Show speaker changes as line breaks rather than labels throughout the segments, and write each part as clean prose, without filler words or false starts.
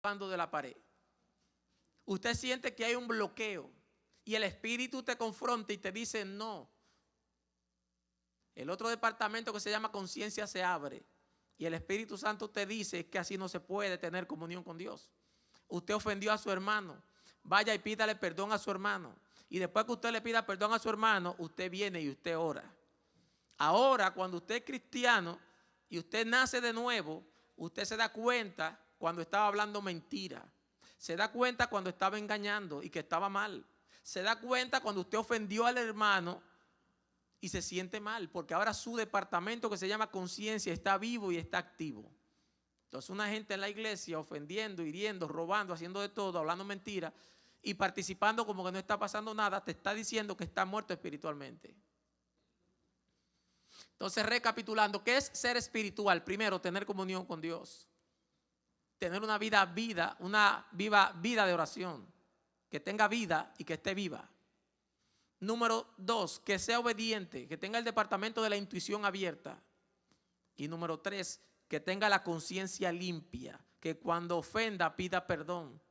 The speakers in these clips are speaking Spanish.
hablando de la pared. Usted siente que hay un bloqueo y el Espíritu te confronta y te dice no. El otro departamento que se llama conciencia se abre y el Espíritu Santo te dice que así no se puede tener comunión con Dios. Usted ofendió a su hermano, vaya y pídale perdón a su hermano. Y después que usted le pida perdón a su hermano, usted viene y usted ora. Ahora, cuando usted es cristiano y usted nace de nuevo, usted se da cuenta cuando estaba hablando mentira. Se da cuenta cuando estaba engañando y que estaba mal. Se da cuenta cuando usted ofendió al hermano y se siente mal, porque ahora su departamento que se llama conciencia está vivo y está activo. Entonces una gente en la iglesia ofendiendo, hiriendo, robando, haciendo de todo, hablando mentiras y participando como que no está pasando nada, te está diciendo que está muerto espiritualmente. Entonces, recapitulando, ¿qué es ser espiritual? Primero, tener comunión con Dios. Tener una una viva vida de oración. Que tenga vida y que esté viva. Número 2, que sea obediente, que tenga el departamento de la intuición abierta. Y número 3, que tenga la conciencia limpia, que cuando ofenda pida perdón.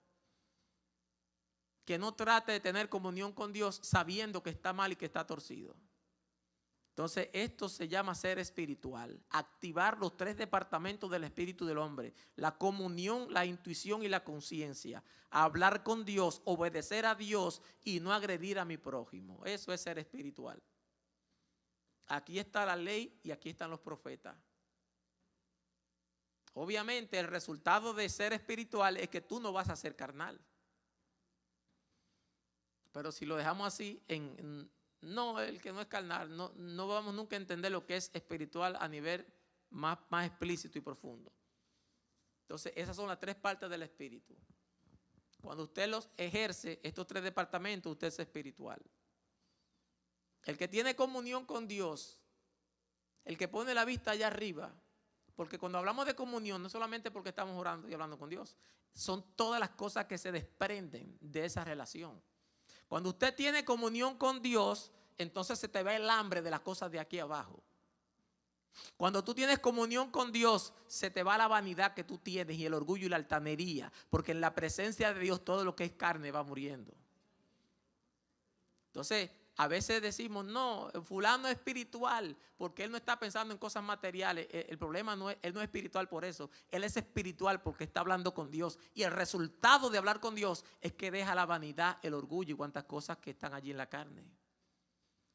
Que no trate de tener comunión con Dios sabiendo que está mal y que está torcido. Entonces esto se llama ser espiritual, activar los 3 departamentos del espíritu del hombre, la comunión, la intuición y la conciencia, hablar con Dios, obedecer a Dios y no agredir a mi prójimo. Eso es ser espiritual. Aquí está la ley y aquí están los profetas. Obviamente el resultado de ser espiritual es que tú no vas a ser carnal. Pero si lo dejamos así, no, el que no es carnal, no vamos nunca a entender lo que es espiritual a nivel más explícito y profundo. Entonces, esas son las 3 partes del espíritu. Cuando usted los ejerce, estos 3 departamentos, usted es espiritual. El que tiene comunión con Dios, el que pone la vista allá arriba, porque cuando hablamos de comunión, no solamente porque estamos orando y hablando con Dios, son todas las cosas que se desprenden de esa relación. Cuando usted tiene comunión con Dios, entonces se te va el hambre de las cosas de aquí abajo. Cuando tú tienes comunión con Dios, se te va la vanidad que tú tienes y el orgullo y la altanería, porque en la presencia de Dios todo lo que es carne va muriendo. Entonces, a veces decimos, no, fulano es espiritual, porque él no está pensando en cosas materiales. El problema no es, él no es espiritual por eso. Él es espiritual porque está hablando con Dios. Y el resultado de hablar con Dios es que deja la vanidad, el orgullo y cuantas cosas que están allí en la carne.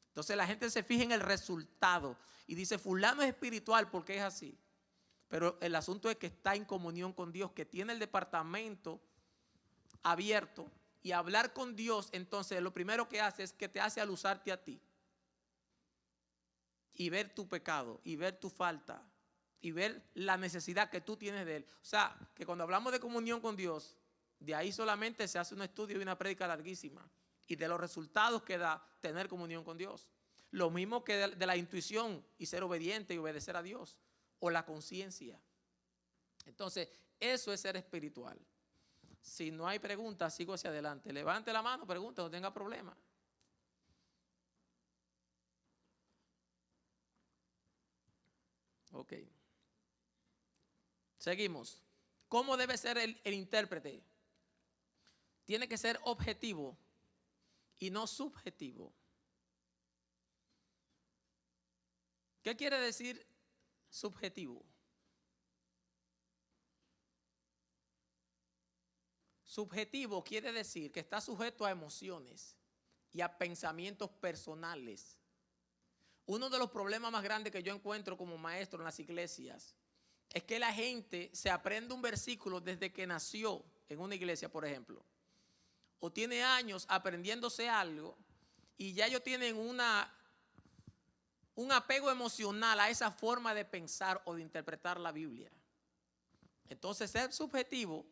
Entonces la gente se fija en el resultado y dice, fulano es espiritual porque es así. Pero el asunto es que está en comunión con Dios, que tiene el departamento abierto. Y hablar con Dios, entonces, lo primero que hace es que te hace alusarte a ti. Y ver tu pecado, y ver tu falta, y ver la necesidad que tú tienes de Él. O sea, que cuando hablamos de comunión con Dios, de ahí solamente se hace un estudio y una prédica larguísima. Y de los resultados que da tener comunión con Dios. Lo mismo que de la intuición y ser obediente y obedecer a Dios. O la conciencia. Entonces, eso es ser espiritual. Si no hay preguntas, sigo hacia adelante. Levante la mano, pregunta, no tenga problema. Ok. Seguimos. ¿Cómo debe ser el intérprete? Tiene que ser objetivo y no subjetivo. ¿Qué quiere decir subjetivo? Subjetivo quiere decir que está sujeto a emociones y a pensamientos personales. Uno de los problemas más grandes que yo encuentro como maestro en las iglesias es que la gente se aprende un versículo desde que nació en una iglesia, por ejemplo, o tiene años aprendiéndose algo y ya ellos tienen un apego emocional a esa forma de pensar o de interpretar la Biblia. Entonces, ser subjetivo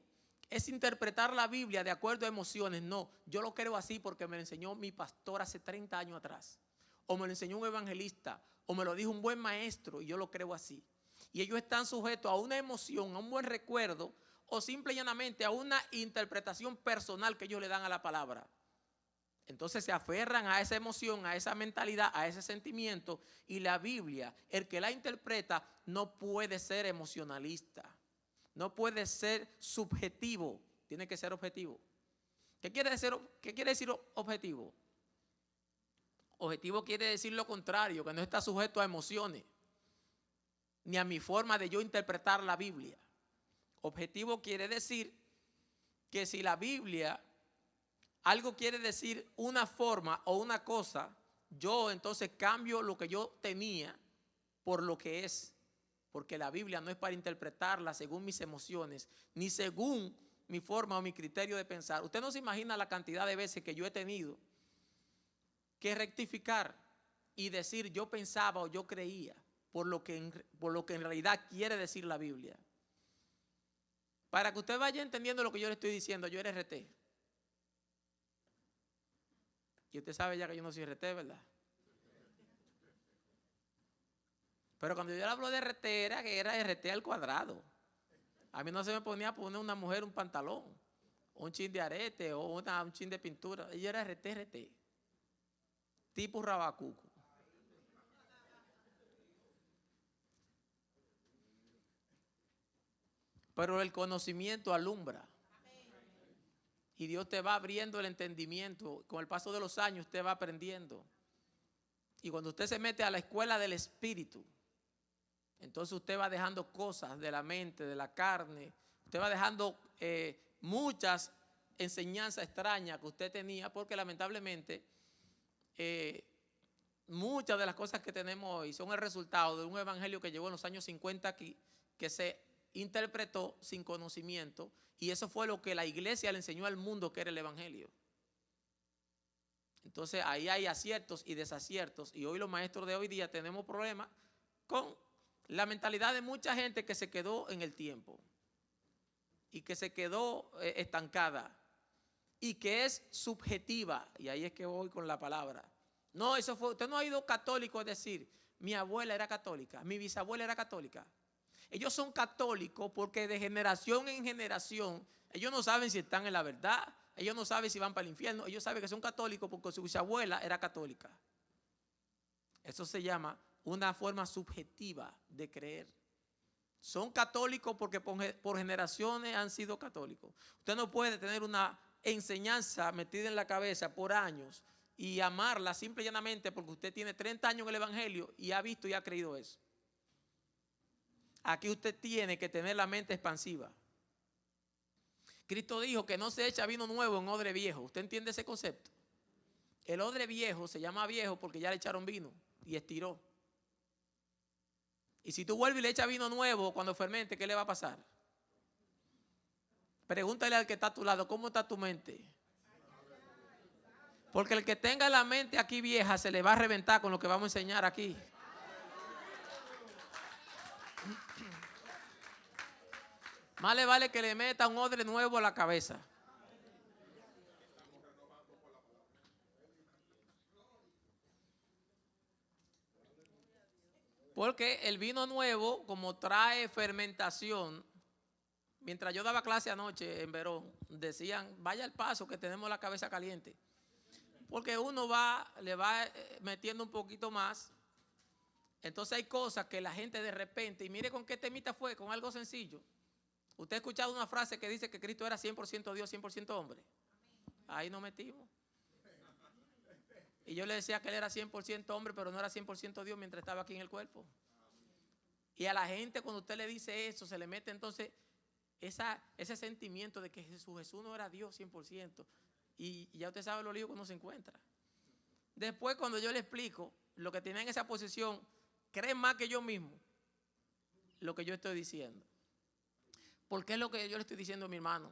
es interpretar la Biblia de acuerdo a emociones. No, yo lo creo así porque me lo enseñó mi pastor hace 30 años atrás. O me lo enseñó un evangelista. O me lo dijo un buen maestro y yo lo creo así. Y ellos están sujetos a una emoción, a un buen recuerdo o simple y llanamente a una interpretación personal que ellos le dan a la palabra. Entonces se aferran a esa emoción, a esa mentalidad, a ese sentimiento. Y la Biblia, el que la interpreta, no puede ser emocionalista. No puede ser subjetivo, tiene que ser objetivo. ¿Qué quiere decir objetivo? Objetivo quiere decir lo contrario, que no está sujeto a emociones, ni a mi forma de yo interpretar la Biblia. Objetivo quiere decir que si la Biblia algo quiere decir una forma o una cosa, yo entonces cambio lo que yo tenía por lo que es. Porque la Biblia no es para interpretarla según mis emociones, ni según mi forma o mi criterio de pensar. Usted no se imagina la cantidad de veces que yo he tenido que rectificar y decir yo pensaba o yo creía por lo que en realidad quiere decir la Biblia. Para que usted vaya entendiendo lo que yo le estoy diciendo, yo era RT. Y usted sabe ya que yo no soy RT, ¿verdad? Pero cuando yo le hablo de RT, era que era RT al cuadrado. A mí no se me ponía a poner una mujer un pantalón, un chin de arete o un chin de pintura. Ella era RT. Tipo rabacuco. Pero el conocimiento alumbra. Y Dios te va abriendo el entendimiento. Con el paso de los años usted va aprendiendo. Y cuando usted se mete a la escuela del Espíritu, entonces usted va dejando cosas de la mente, de la carne. Usted va dejando muchas enseñanzas extrañas que usted tenía, porque lamentablemente muchas de las cosas que tenemos hoy son el resultado de un evangelio que llegó en los años 50 aquí, que se interpretó sin conocimiento, y eso fue lo que la iglesia le enseñó al mundo que era el evangelio. Entonces ahí hay aciertos y desaciertos, y hoy los maestros de hoy día tenemos problemas con la mentalidad de mucha gente que se quedó en el tiempo y que se quedó estancada y que es subjetiva, y ahí es que voy con la palabra. No, eso fue, usted no ha ido católico a decir, mi abuela era católica, mi bisabuela era católica. Ellos son católicos porque de generación en generación, ellos no saben si están en la verdad, ellos no saben si van para el infierno, ellos saben que son católicos porque su bisabuela era católica. Eso se llama una forma subjetiva de creer. Son católicos porque por generaciones han sido católicos. Usted no puede tener una enseñanza metida en la cabeza por años y amarla simple y llanamente porque usted tiene 30 años en el evangelio y ha visto y ha creído eso. Aquí usted tiene que tener la mente expansiva. Cristo dijo que no se echa vino nuevo en odre viejo. ¿Usted entiende ese concepto? El odre viejo se llama viejo porque ya le echaron vino y estiró. Y si tú vuelves y le echas vino nuevo cuando fermente, ¿qué le va a pasar? Pregúntale al que está a tu lado, ¿cómo está tu mente? Porque el que tenga la mente aquí vieja se le va a reventar con lo que vamos a enseñar aquí. Más le vale que le meta un odre nuevo a la cabeza. Porque el vino nuevo, como trae fermentación, mientras yo daba clase anoche en Verón, decían, vaya al paso que tenemos la cabeza caliente. Porque uno le va metiendo un poquito más. Entonces hay cosas que la gente de repente, y mire con qué temita fue, con algo sencillo. Usted ha escuchado una frase que dice que Cristo era 100% Dios, 100% hombre. Ahí nos metimos. Y yo le decía que él era 100% hombre, pero no era 100% Dios mientras estaba aquí en el cuerpo. Y a la gente cuando usted le dice eso, se le mete entonces ese sentimiento de que Jesús no era Dios 100%. Y ya usted sabe los líos que uno se encuentra. Después cuando yo le explico lo que tiene en esa posición, creen más que yo mismo lo que yo estoy diciendo. Porque es lo que yo le estoy diciendo a mi hermano.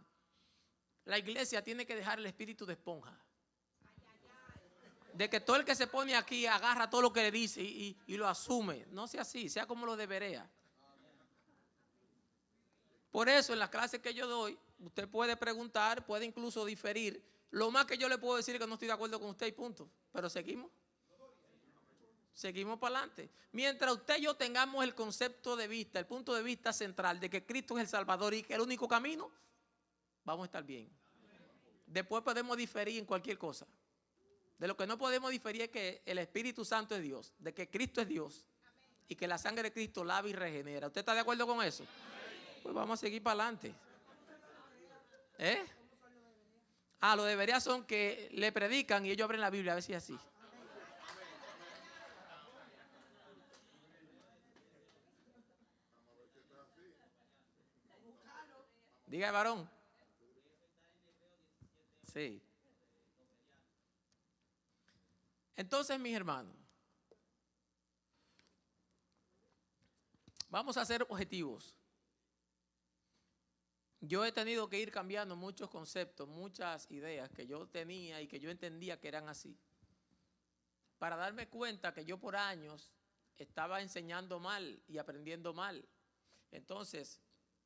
La iglesia tiene que dejar el espíritu de esponja. De que todo el que se pone aquí agarra todo lo que le dice y lo asume. No sea así, sea como lo de Berea. Por eso en las clases que yo doy, usted puede preguntar, puede incluso diferir. Lo más que yo le puedo decir es que no estoy de acuerdo con usted y punto. Pero seguimos. Seguimos para adelante. Mientras usted y yo tengamos el concepto de vista, el punto de vista central de que Cristo es el Salvador y que es el único camino, vamos a estar bien. Después podemos diferir en cualquier cosa. De lo que no podemos diferir es que el Espíritu Santo es Dios, de que Cristo es Dios y que la sangre de Cristo lava y regenera. ¿Usted está de acuerdo con eso? Pues vamos a seguir para adelante. ¿Eh? Lo debería son que le predican y ellos abren la Biblia a ver si es así. Diga el varón. Sí. Entonces, mis hermanos, vamos a ser objetivos. Yo he tenido que ir cambiando muchos conceptos, muchas ideas que yo tenía y que yo entendía que eran así, para darme cuenta que yo por años estaba enseñando mal y aprendiendo mal. Entonces,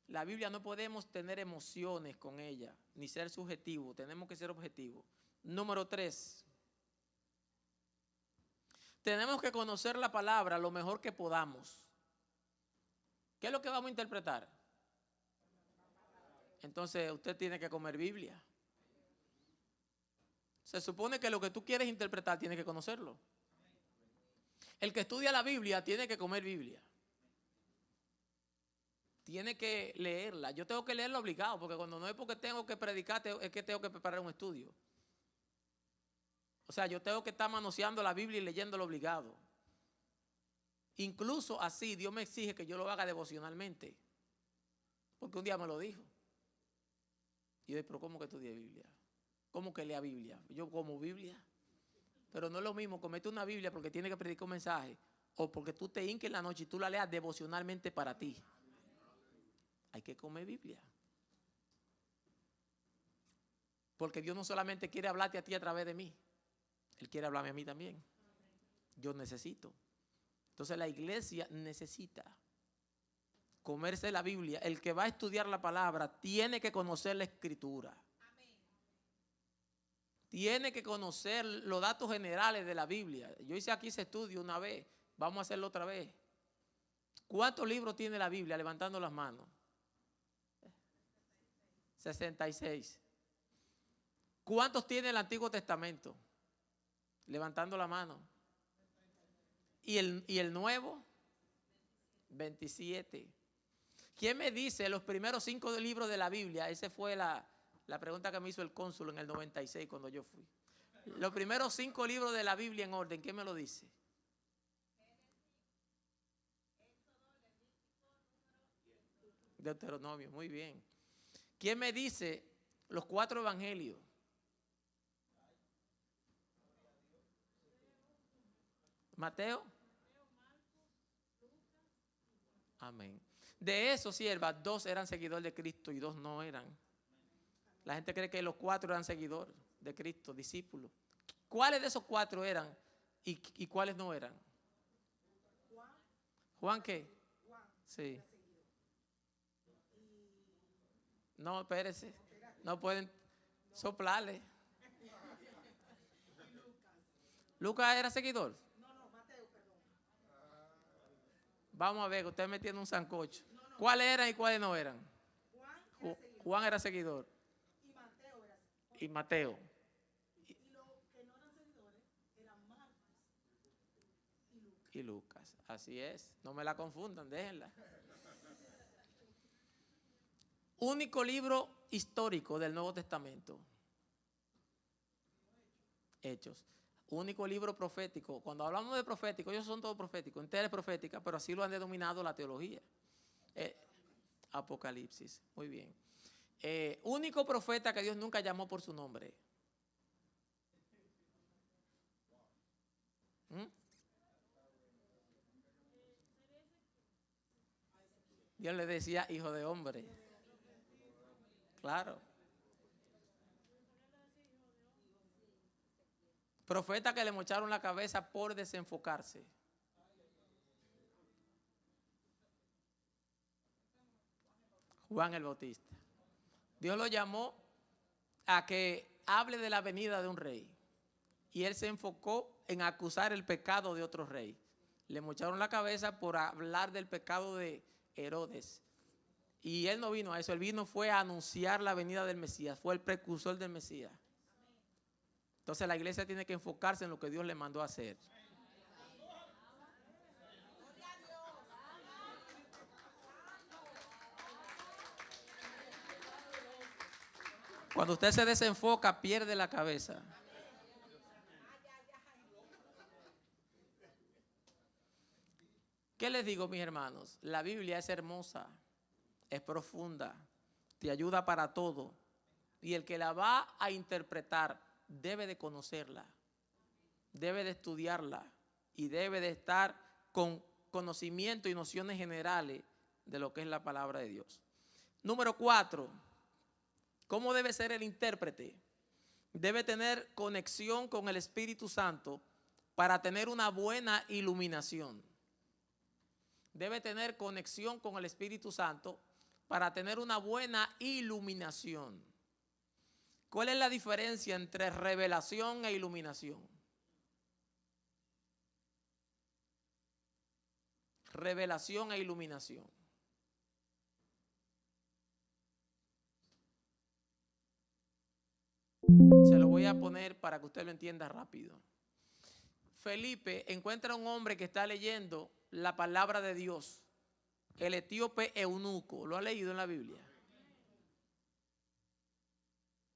la Biblia no podemos tener emociones con ella, ni ser subjetivos, tenemos que ser objetivos. Número 3, tenemos que conocer la palabra lo mejor que podamos. ¿Qué es lo que vamos a interpretar? Entonces usted tiene que comer Biblia. Se supone que lo que tú quieres interpretar tiene que conocerlo. El que estudia la Biblia tiene que comer Biblia. Tiene que leerla. Yo tengo que leerla obligado, porque cuando no es porque tengo que predicar, es que tengo que preparar un estudio. O sea, yo tengo que estar manoseando la Biblia y leyéndola obligado. Incluso así, Dios me exige que yo lo haga devocionalmente. Porque un día me lo dijo. Y yo dije, pero ¿cómo que estudia Biblia? ¿Cómo que lea Biblia? Yo como Biblia. Pero no es lo mismo comete una Biblia porque tiene que predicar un mensaje o porque tú te hinques en la noche y tú la leas devocionalmente para ti. Hay que comer Biblia. Porque Dios no solamente quiere hablarte a ti a través de mí. Él quiere hablarme a mí también. Yo necesito. Entonces la iglesia necesita comerse la Biblia. El que va a estudiar la palabra tiene que conocer la escritura. Tiene que conocer los datos generales de la Biblia. Yo hice aquí ese estudio una vez. Vamos a hacerlo otra vez. ¿Cuántos libros tiene la Biblia? Levantando las manos. 66. ¿Cuántos tiene el Antiguo Testamento? Levantando la mano. ¿Y el Nuevo? 27. ¿Quién me dice los primeros 5 libros de la Biblia? Esa fue la pregunta que me hizo el cónsul en el 96 cuando yo fui. Los primeros 5 libros de la Biblia en orden, ¿quién me lo dice? Deuteronomio, muy bien. ¿Quién me dice los 4 evangelios? Mateo. Amén. De esos, siervas, 2 eran seguidores de Cristo y 2 no eran. La gente cree que los 4 eran seguidores de Cristo, discípulos. ¿Cuáles de esos 4 eran y cuáles no eran? ¿Juan qué? Sí. No, espérese. No pueden soplarle. ¿Lucas era seguidor? Vamos a ver, que usted metiendo un sancocho. ¿Cuáles eran y cuáles no eran? Juan era seguidor. Y Mateo. Y Lucas. Así es. No me la confundan, déjenla. Único libro histórico del Nuevo Testamento. Hechos. Único libro profético. Cuando hablamos de profético, ellos son todos proféticos, entera es profética, pero así lo han denominado la teología. Apocalipsis. Muy bien. Único profeta que Dios nunca llamó por su nombre. Dios le decía hijo de hombre. Claro. Profeta que le mocharon la cabeza por desenfocarse. Juan el Bautista. Dios lo llamó a que hable de la venida de un rey. Y él se enfocó en acusar el pecado de otro rey. Le mocharon la cabeza por hablar del pecado de Herodes. Y él no vino a eso, él fue a anunciar la venida del Mesías, fue el precursor del Mesías. Entonces la iglesia tiene que enfocarse en lo que Dios le mandó a hacer. Cuando usted se desenfoca, pierde la cabeza. ¿Qué les digo, mis hermanos? La Biblia es hermosa, es profunda, te ayuda para todo. Y el que la va a interpretar debe de conocerla, debe de estudiarla y debe de estar con conocimiento y nociones generales de lo que es la palabra de Dios. Número 4, ¿cómo debe ser el intérprete? Debe tener conexión con el Espíritu Santo para tener una buena iluminación. Debe tener conexión con el Espíritu Santo para tener una buena iluminación. ¿Cuál es la diferencia entre revelación e iluminación? Revelación e iluminación. Se lo voy a poner para que usted lo entienda rápido. Felipe encuentra a un hombre que está leyendo la palabra de Dios, el etíope eunuco. ¿Lo ha leído en la Biblia?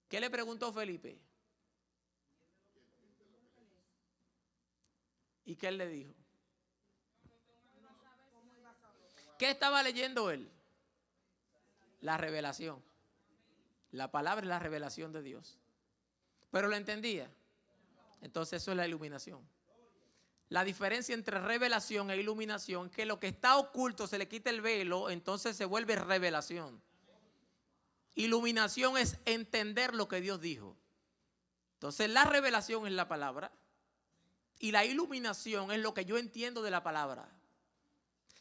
¿Qué le preguntó Felipe? ¿Y qué él le dijo? ¿Qué estaba leyendo él? La revelación. La palabra es la revelación de Dios. ¿Pero lo entendía? Entonces eso es la iluminación. La diferencia entre revelación e iluminación es que lo que está oculto se le quita el velo, entonces se vuelve revelación. Iluminación es entender lo que Dios dijo. Entonces la revelación es la palabra y la iluminación es lo que yo entiendo de la palabra.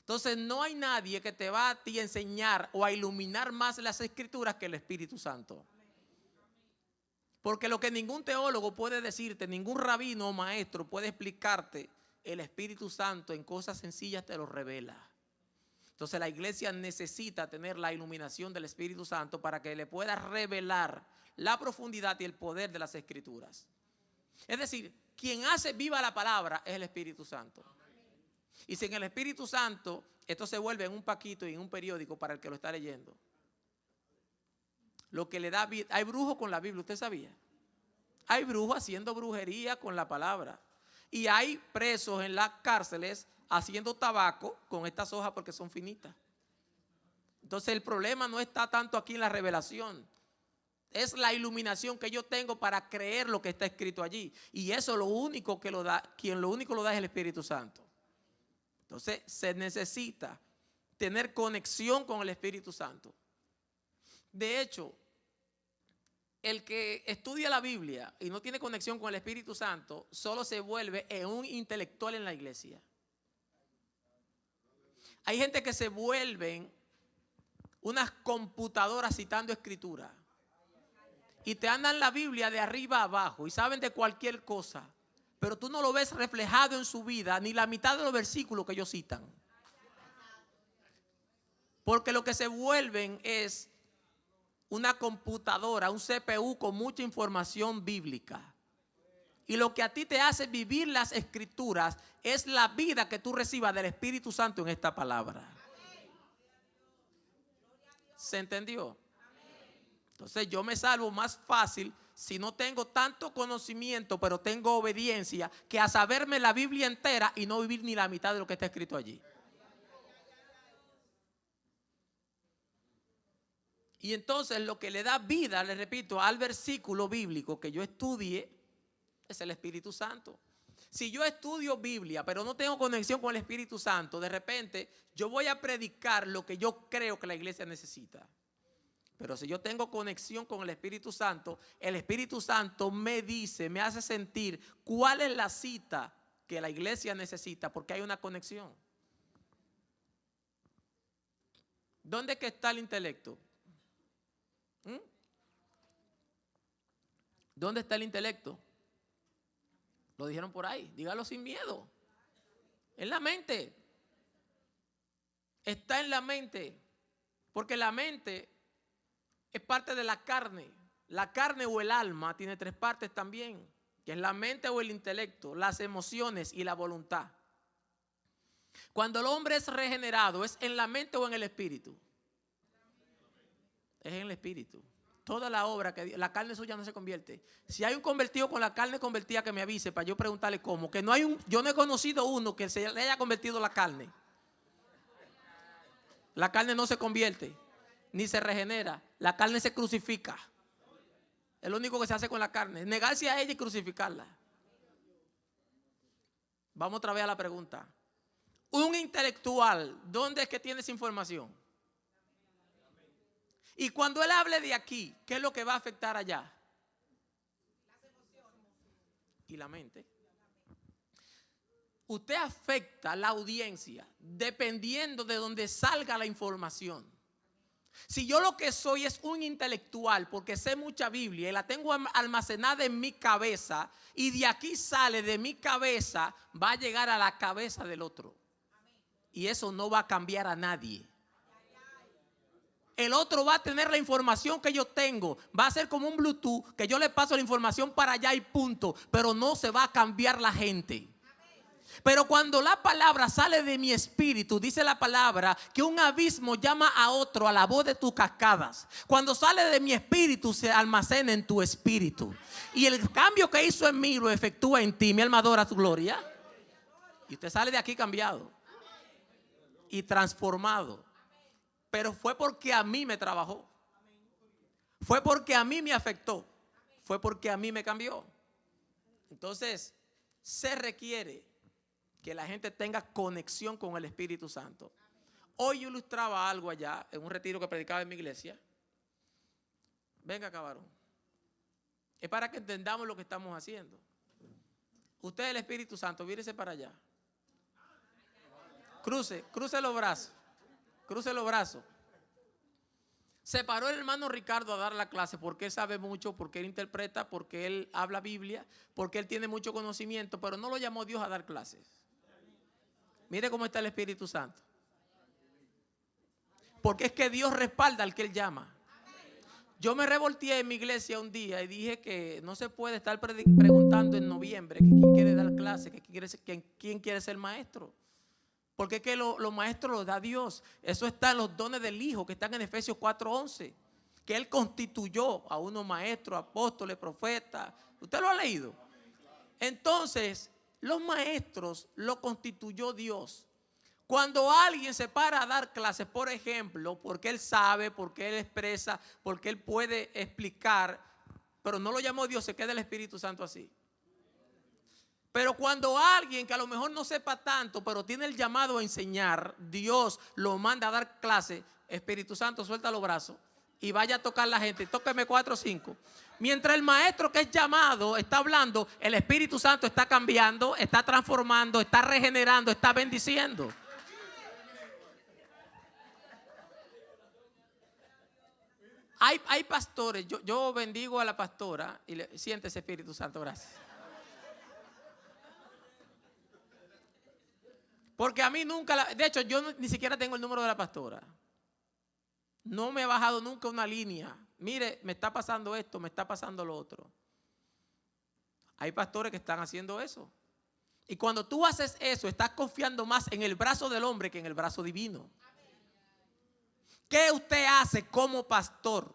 Entonces no hay nadie que te va a ti a enseñar o a iluminar más las escrituras que el Espíritu Santo. Porque lo que ningún teólogo puede decirte, ningún rabino o maestro puede explicarte, el Espíritu Santo en cosas sencillas te lo revela. Entonces la iglesia necesita tener la iluminación del Espíritu Santo para que le pueda revelar la profundidad y el poder de las escrituras. Es decir, quien hace viva la palabra es el Espíritu Santo. Y sin el Espíritu Santo, esto se vuelve en un paquito y en un periódico para el que lo está leyendo. Lo que le da vida. Hay brujos con la Biblia, ¿usted sabía? Hay brujos haciendo brujería con la palabra. Y hay presos en las cárceles haciendo tabaco con estas hojas porque son finitas. Entonces el problema no está tanto aquí en la revelación. Es la iluminación que yo tengo para creer lo que está escrito allí. Y eso lo único que lo da, quien lo único lo da es el Espíritu Santo. Entonces se necesita tener conexión con el Espíritu Santo. De hecho, el que estudia la Biblia y no tiene conexión con el Espíritu Santo, solo se vuelve un intelectual en la iglesia. Hay gente que se vuelven unas computadoras citando escritura y te andan la Biblia de arriba a abajo y saben de cualquier cosa, pero tú no lo ves reflejado en su vida, ni la mitad de los versículos que ellos citan. Porque lo que se vuelven es una computadora, un CPU con mucha información bíblica. Y lo que a ti te hace vivir las escrituras es la vida que tú recibas del Espíritu Santo en esta palabra. ¿Se entendió? Entonces yo me salvo más fácil si no tengo tanto conocimiento, pero tengo obediencia, que a saberme la Biblia entera y no vivir ni la mitad de lo que está escrito allí. Y entonces lo que le da vida, le repito, al versículo bíblico que yo estudie es el Espíritu Santo. Si yo estudio Biblia, pero no tengo conexión con el Espíritu Santo, de repente yo voy a predicar lo que yo creo que la iglesia necesita. Pero si yo tengo conexión con el Espíritu Santo me dice, me hace sentir cuál es la cita que la iglesia necesita, porque hay una conexión. ¿Dónde es que está el intelecto? ¿Dónde está el intelecto? Lo dijeron por ahí, dígalo sin miedo. En la mente. Está en la mente. Porque la mente es parte de la carne. La carne o el alma tiene tres partes también, que es la mente o el intelecto, las emociones y la voluntad. Cuando el hombre es regenerado, ¿es en la mente o en el espíritu? Es en el espíritu. Toda la obra que la carne suya no se convierte. Si hay un convertido con la carne convertida, que me avise para yo preguntarle cómo. Que no hay yo no he conocido uno que se le haya convertido la carne. La carne no se convierte ni se regenera. La carne se crucifica. Es lo único que se hace con la carne, negarse a ella y crucificarla. Vamos otra vez a la pregunta. Un intelectual, ¿dónde es que tiene esa información? Y cuando él hable de aquí, ¿qué es lo que va a afectar allá? Y la mente. Usted afecta la audiencia dependiendo de donde salga la información. Si yo lo que soy es un intelectual porque sé mucha Biblia y la tengo almacenada en mi cabeza, y de aquí sale de mi cabeza, va a llegar a la cabeza del otro. Y eso no va a cambiar a nadie. El otro va a tener la información que yo tengo. Va a ser como un Bluetooth que yo le paso la información para allá y punto. Pero no se va a cambiar la gente. Pero cuando la palabra sale de mi espíritu, dice la palabra que un abismo llama a otro a la voz de tus cascadas. Cuando sale de mi espíritu, se almacena en tu espíritu. Y el cambio que hizo en mí lo efectúa en ti. Mi alma adora tu gloria. Y usted sale de aquí cambiado y transformado. Pero fue porque a mí me trabajó. Fue porque a mí me afectó. Fue porque a mí me cambió. Entonces, se requiere que la gente tenga conexión con el Espíritu Santo. Hoy yo ilustraba algo allá en un retiro que predicaba en mi iglesia. Venga acá, varón. Es para que entendamos lo que estamos haciendo. Usted es el Espíritu Santo, vírese para allá. Cruce los brazos. Cruce los brazos. Se paró el hermano Ricardo a dar la clase porque él sabe mucho, porque él interpreta, porque él habla Biblia, porque él tiene mucho conocimiento, pero no lo llamó Dios a dar clases. Mire cómo está el Espíritu Santo. Porque es que Dios respalda al que él llama. Yo me revolteé en mi iglesia un día y dije que no se puede estar preguntando en noviembre que quién quiere dar clase, que quién quiere ser maestro. Porque es que los maestros los da Dios. Eso está en los dones del Hijo que están en Efesios 4:11. Que Él constituyó a unos maestros, apóstoles, profetas. ¿Usted lo ha leído? Entonces, los maestros lo constituyó Dios. Cuando alguien se para a dar clases, por ejemplo, porque él sabe, porque él expresa, porque él puede explicar, pero no lo llamó Dios, se queda el Espíritu Santo así. Pero cuando alguien que a lo mejor no sepa tanto, pero tiene el llamado a enseñar, Dios lo manda a dar clase. Espíritu Santo, suelta los brazos y vaya a tocar a la gente. Tóqueme 4 o 5. Mientras el maestro que es llamado está hablando, el Espíritu Santo está cambiando, está transformando, está regenerando, está bendiciendo. Hay pastores, yo bendigo a la pastora y siéntese, Espíritu Santo, gracias. Porque a mí nunca, de hecho yo ni siquiera tengo el número de la pastora. No me he bajado nunca una línea. Mire, me está pasando esto, me está pasando lo otro. Hay pastores que están haciendo eso. Y cuando tú haces eso, estás confiando más en el brazo del hombre que en el brazo divino. ¿Qué usted hace como pastor?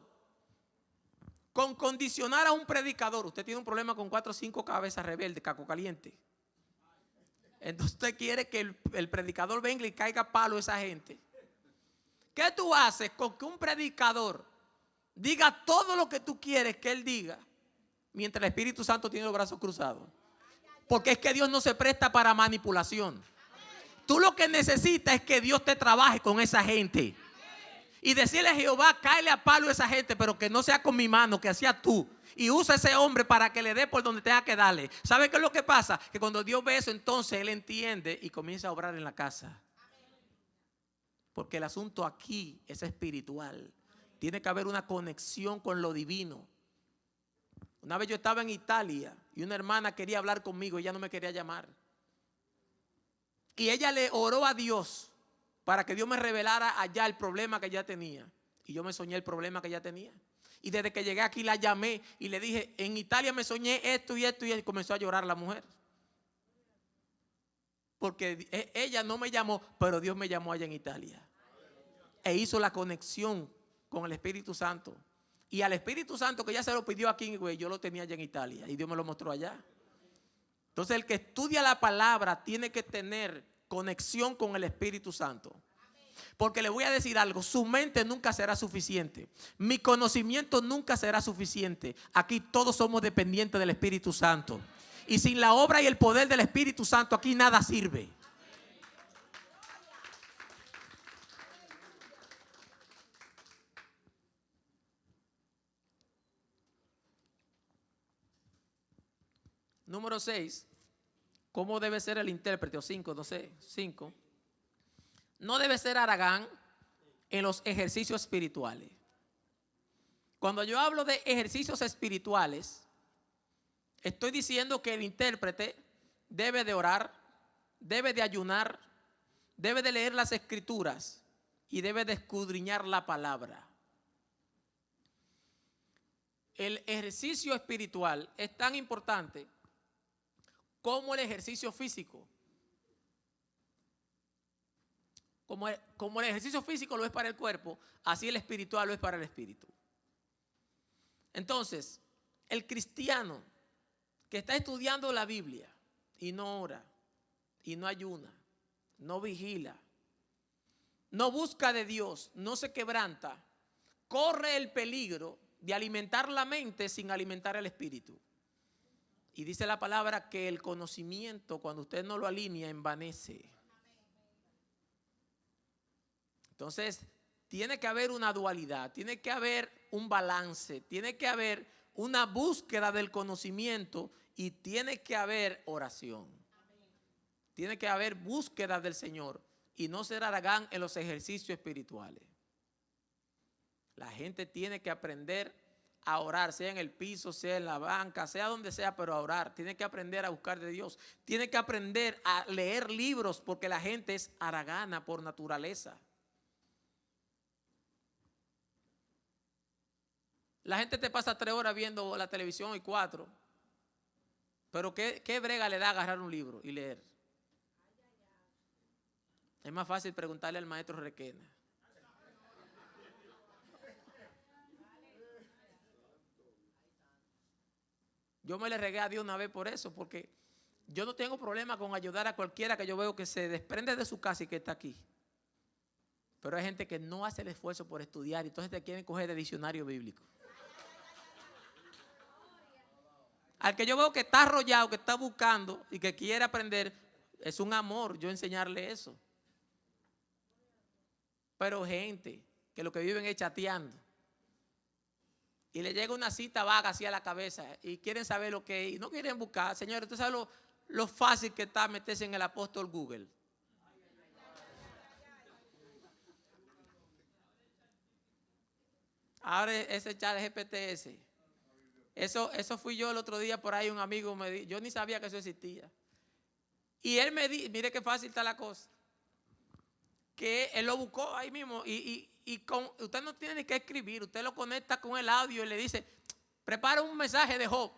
Con condicionar a un predicador. Usted tiene un problema con 4 o 5 cabezas rebeldes, caco caliente. Entonces usted quiere que el predicador venga y caiga palo a esa gente. ¿Qué tú haces con que un predicador diga todo lo que tú quieres que él diga mientras el Espíritu Santo tiene los brazos cruzados? Porque es que Dios no se presta para manipulación. Tú lo que necesitas es que Dios te trabaje con esa gente. Y decirle a Jehová, cáele a palo a esa gente, pero que no sea con mi mano, que sea tú. Y usa ese hombre para que le dé por donde tenga que darle. ¿Sabe qué es lo que pasa? Que cuando Dios ve eso, entonces Él entiende y comienza a obrar en la casa. Porque el asunto aquí es espiritual. Tiene que haber una conexión con lo divino. Una vez yo estaba en Italia y una hermana quería hablar conmigo, ella no me quería llamar. Y ella le oró a Dios para que Dios me revelara allá el problema que ella tenía. Y yo me soñé el problema que ella tenía. Y desde que llegué aquí la llamé y le dije, en Italia me soñé esto y esto, y comenzó a llorar la mujer. Porque ella no me llamó, pero Dios me llamó allá en Italia. E hizo la conexión con el Espíritu Santo. Y al Espíritu Santo, que ya se lo pidió aquí, güey, yo lo tenía allá en Italia y Dios me lo mostró allá. Entonces el que estudia la palabra tiene que tener conexión con el Espíritu Santo. Porque le voy a decir algo, su mente nunca será suficiente. Mi conocimiento nunca será suficiente. Aquí todos somos dependientes del Espíritu Santo. Y sin la obra y el poder del Espíritu Santo aquí nada sirve. Número 6. ¿Cómo debe ser el intérprete? O 5, no sé, 5. No debe ser haragán en los ejercicios espirituales. Cuando yo hablo de ejercicios espirituales, estoy diciendo que el intérprete debe de orar, debe de ayunar, debe de leer las escrituras y debe de escudriñar la palabra. El ejercicio espiritual es tan importante como el ejercicio físico. Como el ejercicio físico lo es para el cuerpo, así el espiritual lo es para el espíritu. Entonces, el cristiano que está estudiando la Biblia y no ora, y no ayuna, no vigila, no busca de Dios, no se quebranta, corre el peligro de alimentar la mente sin alimentar el espíritu. Y dice la palabra que el conocimiento, cuando usted no lo alinea, envanece. Entonces, tiene que haber una dualidad, tiene que haber un balance, tiene que haber una búsqueda del conocimiento y tiene que haber oración. Tiene que haber búsqueda del Señor y no ser haragán en los ejercicios espirituales. La gente tiene que aprender a orar, sea en el piso, sea en la banca, sea donde sea, pero a orar. Tiene que aprender a buscar de Dios. Tiene que aprender a leer libros porque la gente es haragana por naturaleza. La gente te pasa 3 horas viendo la televisión y 4. Pero ¿qué brega le da agarrar un libro y leer? Es más fácil preguntarle al maestro Requena. Yo me le regué a Dios una vez por eso, porque yo no tengo problema con ayudar a cualquiera que yo veo que se desprende de su casa y que está aquí. Pero hay gente que no hace el esfuerzo por estudiar y entonces te quieren coger de diccionario bíblico. Al que yo veo que está arrollado, que está buscando y que quiere aprender, es un amor yo enseñarle eso. Pero gente que lo que viven es chateando y le llega una cita vaga así a la cabeza y quieren saber lo que es y no quieren buscar. Señores, ¿usted sabe lo fácil que está meterse en el apóstol Google? Ahora ese chat GPT. Eso fui yo el otro día por ahí, un amigo me dijo, yo ni sabía que eso existía. Y él me dijo, mire qué fácil está la cosa, que él lo buscó ahí mismo y usted no tiene ni que escribir, usted lo conecta con el audio y le dice, prepara un mensaje de Job.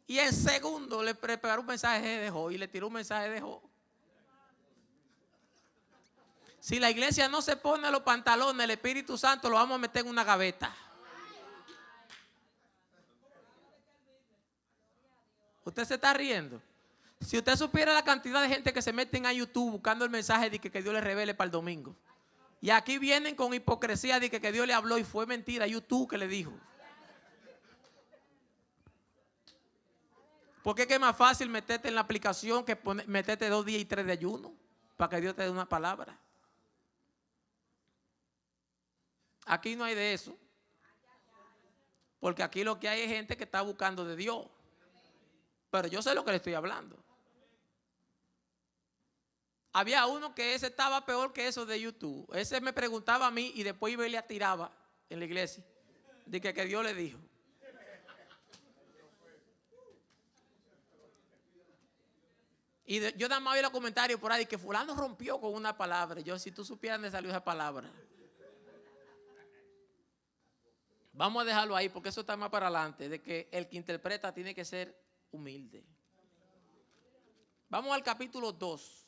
Y en segundo le preparó un mensaje de Job y le tiró un mensaje de Job. Si la iglesia no se pone los pantalones, el Espíritu Santo lo vamos a meter en una gaveta. Usted se está riendo. Si usted supiera la cantidad de gente que se meten a YouTube buscando el mensaje de que Dios le revele para el domingo. Y aquí vienen con hipocresía de que Dios le habló y fue mentira, YouTube que le dijo. Porque es que es más fácil meterte en la aplicación que meterte 2 días y 3 de ayuno para que Dios te dé una palabra. Aquí no hay de eso. Porque aquí lo que hay es gente que está buscando de Dios. Pero yo sé lo que le estoy hablando. Había uno que ese estaba peor que eso de YouTube. Ese me preguntaba a mí y después iba y le tiraba en la iglesia. De que Dios le dijo. Y yo nada más oí los comentarios por ahí que fulano rompió con una palabra. Yo, si tú supieras dónde salió esa palabra. Vamos a dejarlo ahí porque eso está más para adelante. De que el que interpreta tiene que ser humilde. Vamos al capítulo 2.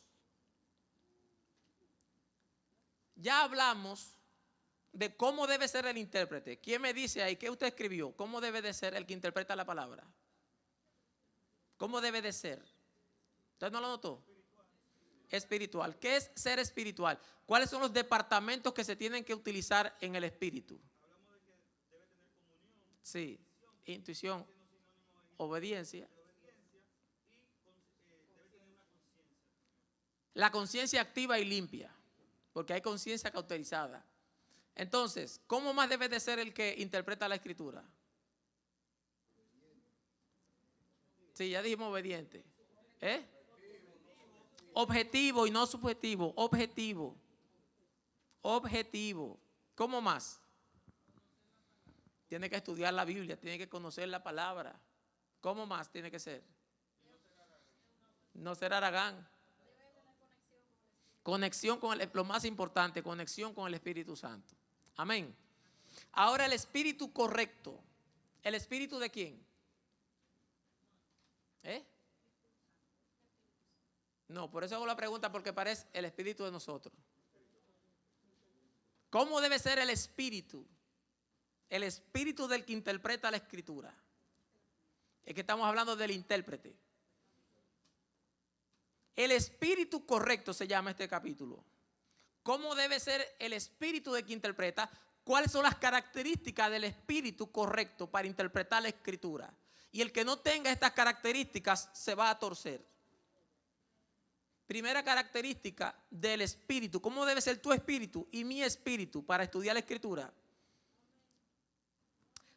Ya hablamos de cómo debe ser el intérprete. ¿Quién me dice ahí? ¿Qué usted escribió? ¿Cómo debe de ser el que interpreta la palabra? ¿Cómo debe de ser? ¿Usted no lo notó? Espiritual. ¿Qué es ser espiritual? ¿Cuáles son los departamentos que se tienen que utilizar en el espíritu? Sí, intuición, obediencia. La conciencia activa y limpia, porque hay conciencia cauterizada. Entonces, ¿cómo más debe de ser el que interpreta la escritura? Sí, ya dijimos obediente. Objetivo y no subjetivo. Objetivo. Objetivo. ¿Cómo más? Tiene que estudiar la Biblia, tiene que conocer la palabra. ¿Cómo más tiene que ser? No ser haragán. Conexión con lo más importante, conexión con el Espíritu Santo. Amén. Ahora el espíritu correcto. ¿El espíritu de quién? No, por eso hago la pregunta, porque parece el espíritu de nosotros. ¿Cómo debe ser el espíritu? El espíritu del que interpreta la escritura. Es que estamos hablando del intérprete. El espíritu correcto se llama este capítulo. ¿Cómo debe ser el espíritu de quien interpreta? ¿Cuáles son las características del espíritu correcto para interpretar la escritura? Y el que no tenga estas características se va a torcer. Primera característica del espíritu. ¿Cómo debe ser tu espíritu y mi espíritu para estudiar la escritura?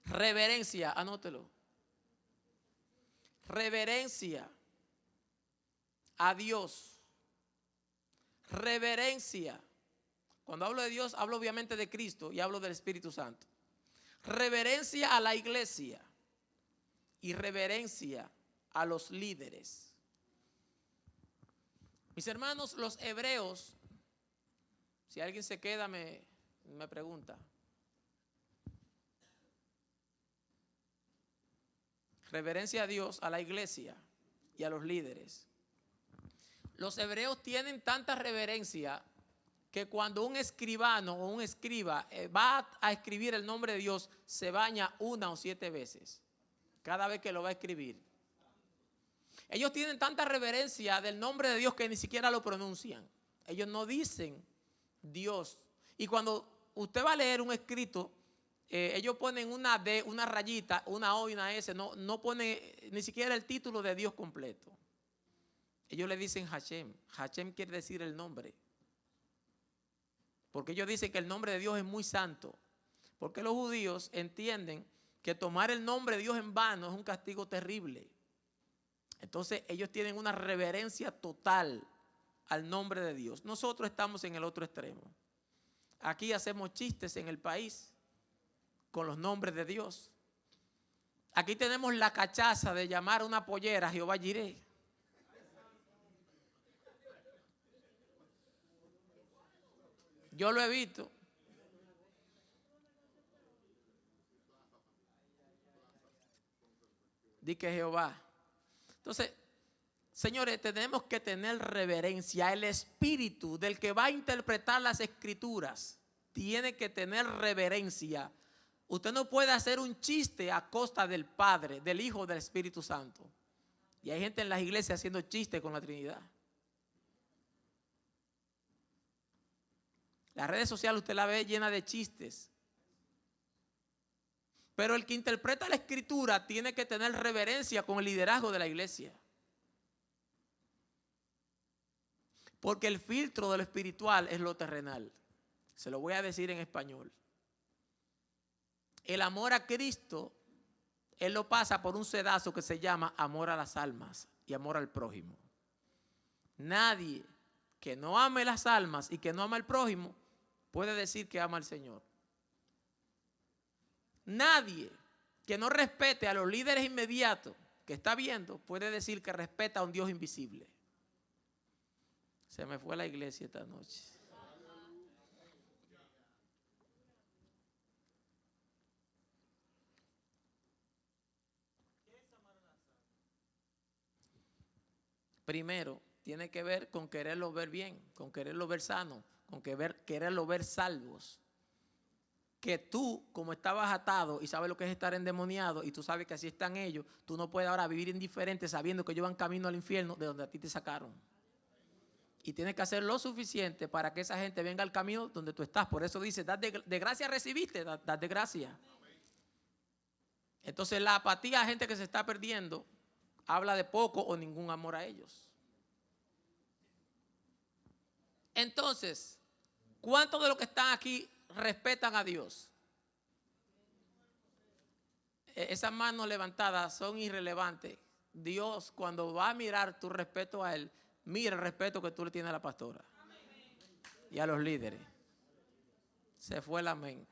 Reverencia, anótelo. Reverencia a Dios. Reverencia. Cuando hablo de Dios, hablo obviamente de Cristo y hablo del Espíritu Santo. Reverencia a la iglesia y reverencia a los líderes. Mis hermanos, los hebreos, si alguien se queda me pregunta. Reverencia a Dios, a la iglesia y a los líderes. Los hebreos tienen tanta reverencia que cuando un escribano o un escriba va a escribir el nombre de Dios, se baña 1 o 7 veces, cada vez que lo va a escribir. Ellos tienen tanta reverencia del nombre de Dios que ni siquiera lo pronuncian. Ellos no dicen Dios. Y cuando usted va a leer un escrito, ellos ponen una D, una rayita, una O y una S, no pone ni siquiera el título de Dios completo. Ellos le dicen Hashem. Hashem quiere decir el nombre. Porque ellos dicen que el nombre de Dios es muy santo. Porque los judíos entienden que tomar el nombre de Dios en vano es un castigo terrible. Entonces ellos tienen una reverencia total al nombre de Dios. Nosotros estamos en el otro extremo. Aquí hacemos chistes en el país con los nombres de Dios. Aquí tenemos la cachaza de llamar a una pollera Jehová Jireh. Yo lo he visto. Di que Jehová. Entonces, señores, tenemos que tener reverencia. El espíritu del que va a interpretar las escrituras tiene que tener reverencia. Usted no puede hacer un chiste a costa del Padre, del Hijo, del Espíritu Santo. Y hay gente en las iglesias haciendo chistes con la Trinidad. Las redes sociales usted la ve llena de chistes. Pero el que interpreta la escritura tiene que tener reverencia con el liderazgo de la iglesia. Porque el filtro de lo espiritual es lo terrenal. Se lo voy a decir en español. El amor a Cristo, Él lo pasa por un sedazo que se llama amor a las almas y amor al prójimo. Nadie que no ame las almas y que no ama al prójimo puede decir que ama al Señor. Nadie que no respete a los líderes inmediatos que está viendo puede decir que respeta a un Dios invisible. Se me fue la iglesia esta noche. Primero, tiene que ver con quererlo ver bien, con quererlo ver sano, con quererlo ver salvos. que tú, como estabas atado y sabes lo que es estar endemoniado y tú sabes que así están ellos, tú no puedes ahora vivir indiferente sabiendo que ellos van camino al infierno de donde a ti te sacaron. Y tienes que hacer lo suficiente para que esa gente venga al camino donde tú estás. Por eso dice, de gracia recibiste, dad de gracia. Entonces la apatía a gente que se está perdiendo habla de poco o ningún amor a ellos. Entonces, ¿cuántos de los que están aquí respetan a Dios? Esas manos levantadas son irrelevantes. Dios, cuando va a mirar tu respeto a Él, mira el respeto que tú le tienes a la pastora y a los líderes. Se fue el amén.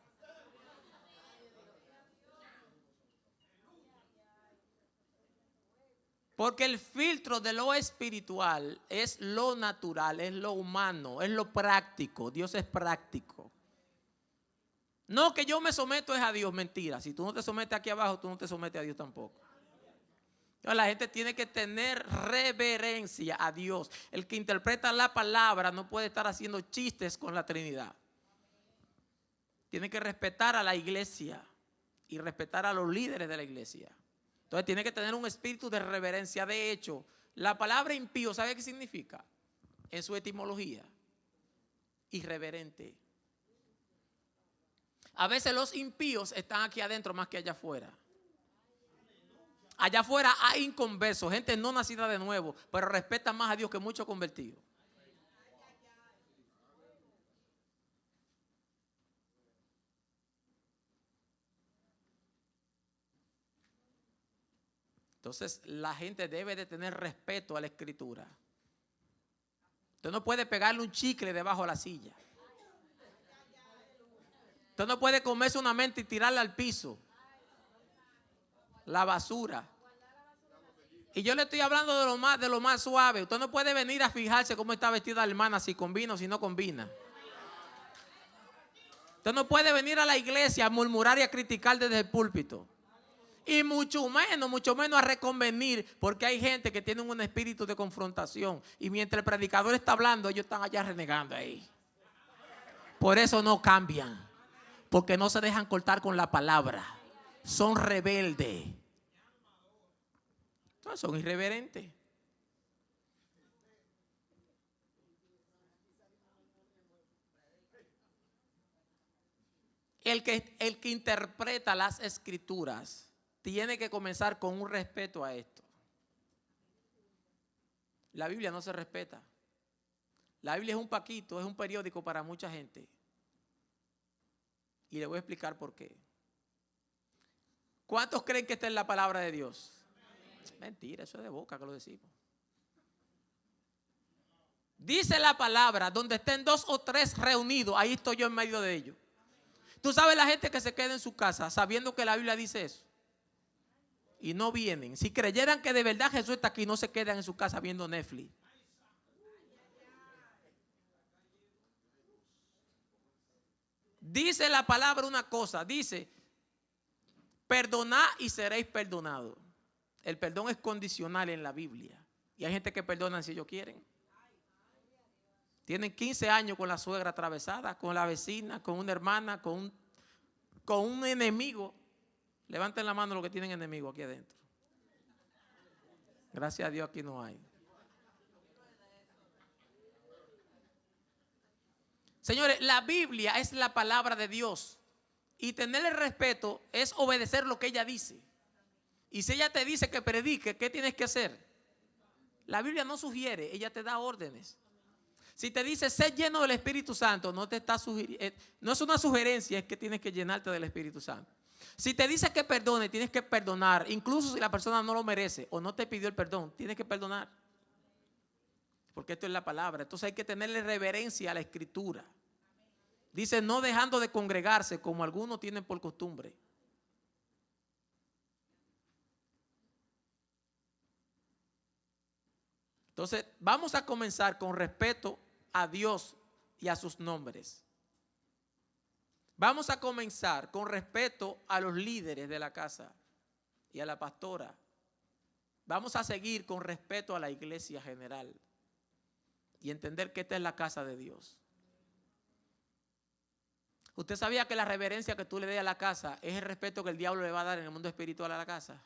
Porque el filtro de lo espiritual es lo natural, es lo humano, es lo práctico. Dios es práctico. No que yo me someto es a Dios, mentira. Si tú no te sometes aquí abajo, tú no te sometes a Dios tampoco. Entonces, la gente tiene que tener reverencia a Dios. El que interpreta la palabra no puede estar haciendo chistes con la Trinidad. Tiene que respetar a la iglesia y respetar a los líderes de la iglesia. Entonces tiene que tener un espíritu de reverencia. De hecho, la palabra impío, ¿sabe qué significa? En su etimología, irreverente. A veces los impíos están aquí adentro más que allá afuera. Allá afuera hay inconversos, gente no nacida de nuevo, pero respetan más a Dios que muchos convertidos. Entonces la gente debe de tener respeto a la escritura. Usted no puede pegarle un chicle debajo de la silla. Usted no puede comerse una menta y tirarla al piso. La basura. Y yo le estoy hablando de lo más suave. Usted no puede venir a fijarse cómo está vestida la hermana, si combina o si no combina. Usted no puede venir a la iglesia a murmurar y a criticar desde el púlpito. Y mucho menos a reconvenir, porque hay gente que tiene un espíritu de confrontación. Y mientras el predicador está hablando, ellos están allá renegando ahí. Por eso no cambian, porque no se dejan cortar con la palabra. Son rebeldes. Entonces son irreverentes. El que interpreta las escrituras tiene que comenzar con un respeto a esto. La Biblia no se respeta. La Biblia es un paquito, es un periódico para mucha gente. Y le voy a explicar por qué. ¿Cuántos creen que esta es la palabra de Dios? Mentira, eso es de boca que lo decimos. Dice la palabra, donde estén 2 o 3 reunidos, ahí estoy yo en medio de ellos. Tú sabes la gente que se queda en su casa sabiendo que la Biblia dice eso. Y no vienen. Si creyeran que de verdad Jesús está aquí, no se quedan en su casa viendo Netflix. Dice la palabra una cosa, dice, perdonad y seréis perdonados. El perdón es condicional en la Biblia. Y hay gente que perdonan si ellos quieren. Tienen 15 años con la suegra atravesada, con la vecina, con una hermana, con un enemigo. Levanten la mano los que tienen enemigos aquí adentro. Gracias a Dios aquí no hay. Señores, la Biblia es la palabra de Dios. Y tenerle respeto es obedecer lo que ella dice. Y si ella te dice que predique, ¿qué tienes que hacer? La Biblia no sugiere, ella te da órdenes. Si te dice, sé lleno del Espíritu Santo, no es una sugerencia, es que tienes que llenarte del Espíritu Santo. Si te dice que perdone, tienes que perdonar. Incluso si la persona no lo merece o no te pidió el perdón, tienes que perdonar. Porque esto es la palabra. Entonces hay que tenerle reverencia a la Escritura. Dice, no dejando de congregarse como algunos tienen por costumbre. Entonces vamos a comenzar con respeto a Dios y a sus nombres. Vamos a comenzar con respeto a los líderes de la casa y a la pastora. Vamos a seguir con respeto a la iglesia general y entender que esta es la casa de Dios. ¿Usted sabía que la reverencia que tú le des a la casa es el respeto que el diablo le va a dar en el mundo espiritual a la casa?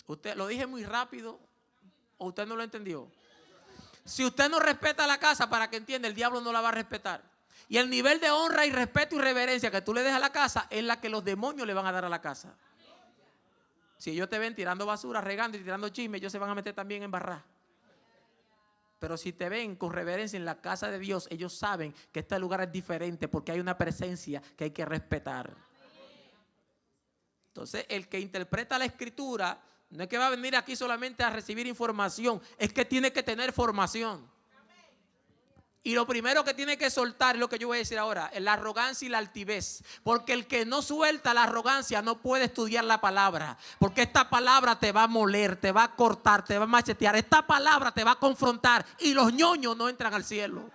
¿Usted lo dije muy rápido o usted no lo entendió? Si usted no respeta la casa, para que entienda, el diablo no la va a respetar. Y el nivel de honra y respeto y reverencia que tú le des a la casa es la que los demonios le van a dar a la casa. Si ellos te ven tirando basura, regando y tirando chisme, ellos se van a meter también en barra. Pero si te ven con reverencia en la casa de Dios, ellos saben que este lugar es diferente porque hay una presencia que hay que respetar. Entonces, el que interpreta la escritura no es que va a venir aquí solamente a recibir información, es que tiene que tener formación. Y lo primero que tiene que soltar es lo que yo voy a decir ahora, es la arrogancia y la altivez. Porque el que no suelta la arrogancia no puede estudiar la palabra. Porque esta palabra te va a moler, te va a cortar, te va a machetear. Esta palabra te va a confrontar y los ñoños no entran al cielo.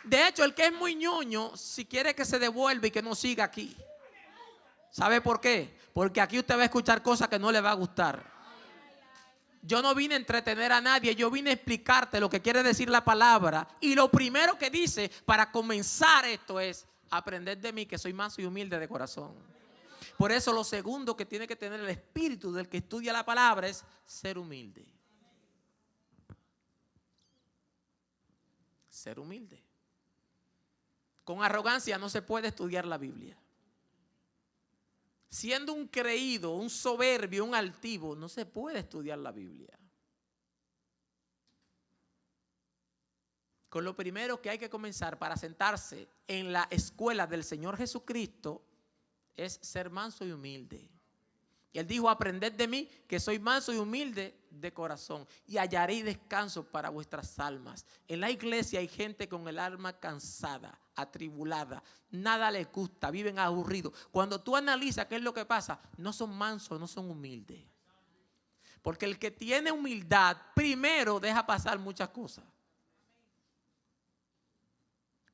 De hecho, el que es muy ñoño, si quiere que se devuelva y que no siga aquí. ¿Sabe por qué? Porque aquí usted va a escuchar cosas que no le va a gustar. Yo no vine a entretener a nadie, yo vine a explicarte lo que quiere decir la palabra. Y lo primero que dice para comenzar esto es: aprended de mí que soy manso y humilde de corazón. Por eso lo segundo que tiene que tener el espíritu del que estudia la palabra es ser humilde. Ser humilde. Con arrogancia no se puede estudiar la Biblia. Siendo un creído, un soberbio, un altivo, no se puede estudiar la Biblia. Con lo primero que hay que comenzar para sentarse en la escuela del Señor Jesucristo es ser manso y humilde. Y Él dijo: aprended de mí que soy manso y humilde de corazón y hallaréis descanso para vuestras almas. En la iglesia hay gente con el alma cansada, atribulada, nada les gusta, viven aburridos. Cuando tú analizas qué es lo que pasa, no son mansos, no son humildes. Porque el que tiene humildad primero deja pasar muchas cosas.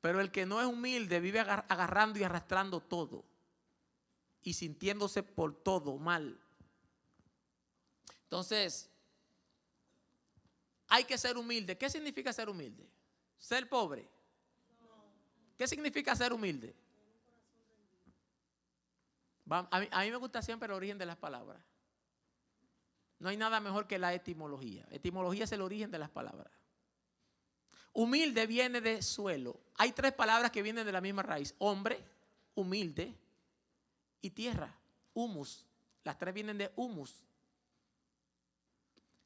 Pero el que no es humilde vive agarrando y arrastrando todo y sintiéndose por todo mal. Entonces, hay que ser humilde. ¿Qué significa ser humilde? ¿Ser pobre? ¿Qué significa ser humilde? A mí me gusta siempre el origen de las palabras. No hay nada mejor que la etimología. Etimología es el origen de las palabras. Humilde viene de suelo. Hay tres palabras que vienen de la misma raíz: hombre, humilde y tierra, humus. Las tres vienen de humus.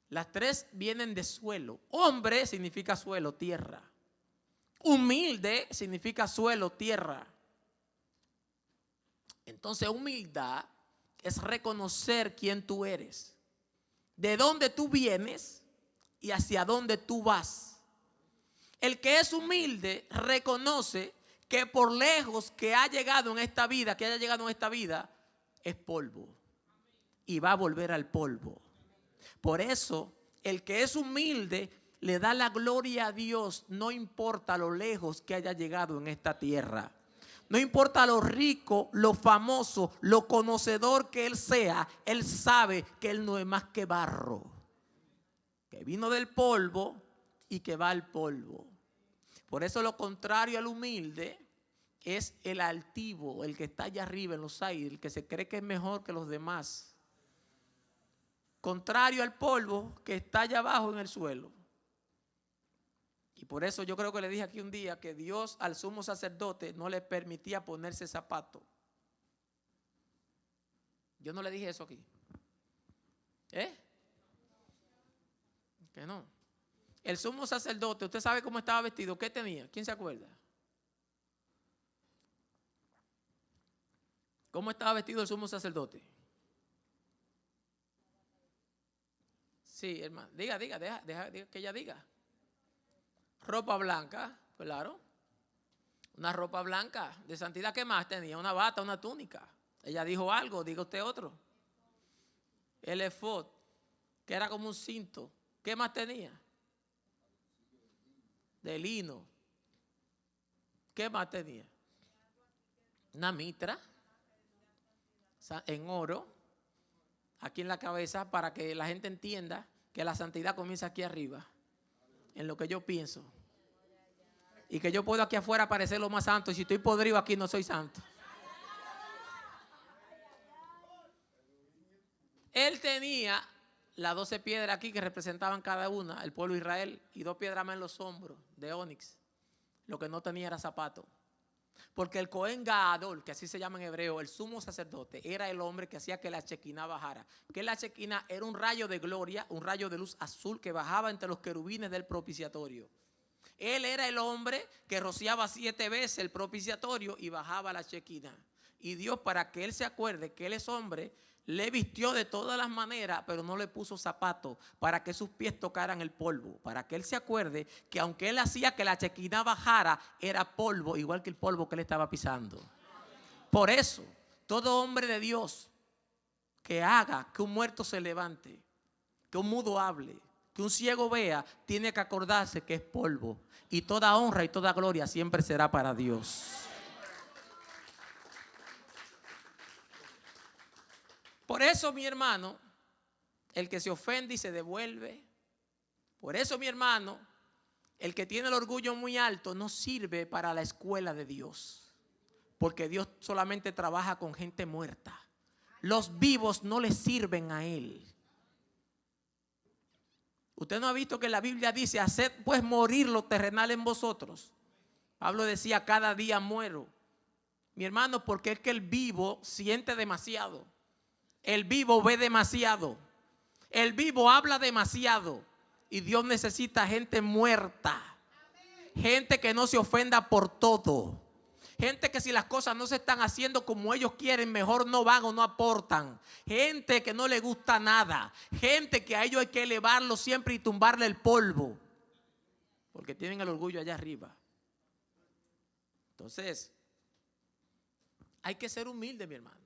Las tres vienen de suelo. Hombre significa suelo, tierra. Humilde significa suelo, tierra. Entonces, humildad es reconocer quién tú eres, de dónde tú vienes y hacia dónde tú vas. El que es humilde reconoce que por lejos que ha llegado en esta vida, que haya llegado en esta vida, es polvo y va a volver al polvo. Por eso, el que es humilde le da la gloria a Dios, no importa lo lejos que haya llegado en esta tierra. No importa lo rico, lo famoso, lo conocedor que él sea, él sabe que él no es más que barro, que vino del polvo y que va al polvo. Por eso lo contrario al humilde es el altivo, el que está allá arriba en los aires, el que se cree que es mejor que los demás. Contrario al polvo que está allá abajo en el suelo. Y por eso yo creo que le dije aquí un día que Dios al sumo sacerdote no le permitía ponerse zapato. Yo no le dije eso aquí. Que no. El sumo sacerdote, ¿usted sabe cómo estaba vestido? ¿Qué tenía? ¿Quién se acuerda? ¿Cómo estaba vestido el sumo sacerdote? Sí, hermano. Deja que ella diga. Ropa blanca, claro. Una ropa blanca de santidad. ¿Qué más tenía? Una bata, una túnica. Ella dijo algo, diga usted otro. El efod, que era como un cinto. ¿Qué más tenía? De lino. ¿Qué más tenía? Una mitra en oro aquí en la cabeza para que la gente entienda que la santidad comienza aquí arriba. en lo que yo pienso. Y que yo puedo aquí afuera parecer lo más santo. Y si estoy podrido aquí no soy santo. Él tenía las 12 piedras aquí que representaban cada una el pueblo de Israel. Y 2 piedras más en los hombros de ónix. Lo que no tenía era zapato. Porque el Cohen Gadol, que así se llama en hebreo, el sumo sacerdote, era el hombre que hacía que la Shekinah bajara. Que la Shekinah era un rayo de gloria, un rayo de luz azul que bajaba entre los querubines del propiciatorio. Él era el hombre que rociaba 7 veces el propiciatorio y bajaba la Shekinah. Y Dios, para que él se acuerde que él es hombre, le vistió de todas las maneras, pero no le puso zapatos para que sus pies tocaran el polvo. Para que él se acuerde que aunque él hacía que la Shekinah bajara, era polvo, igual que el polvo que él estaba pisando. Por eso, todo hombre de Dios que haga que un muerto se levante, que un mudo hable, que un ciego vea, tiene que acordarse que es polvo. Y toda honra y toda gloria siempre será para Dios. Por eso, mi hermano, el que se ofende y se devuelve. Por eso, mi hermano, el que tiene el orgullo muy alto no sirve para la escuela de Dios. Porque Dios solamente trabaja con gente muerta. Los vivos no le sirven a Él. Usted no ha visto que la Biblia dice, haced pues morir lo terrenal en vosotros. Pablo decía, cada día muero. Mi hermano, porque es que el vivo siente demasiado. El vivo ve demasiado. El vivo habla demasiado. Y Dios necesita gente muerta. Gente que no se ofenda por todo. Gente que si las cosas no se están haciendo como ellos quieren, mejor no van o no aportan. Gente que no le gusta nada. Gente que a ellos hay que elevarlo siempre y tumbarle el polvo. Porque tienen el orgullo allá arriba. Entonces, hay que ser humilde, mi hermano.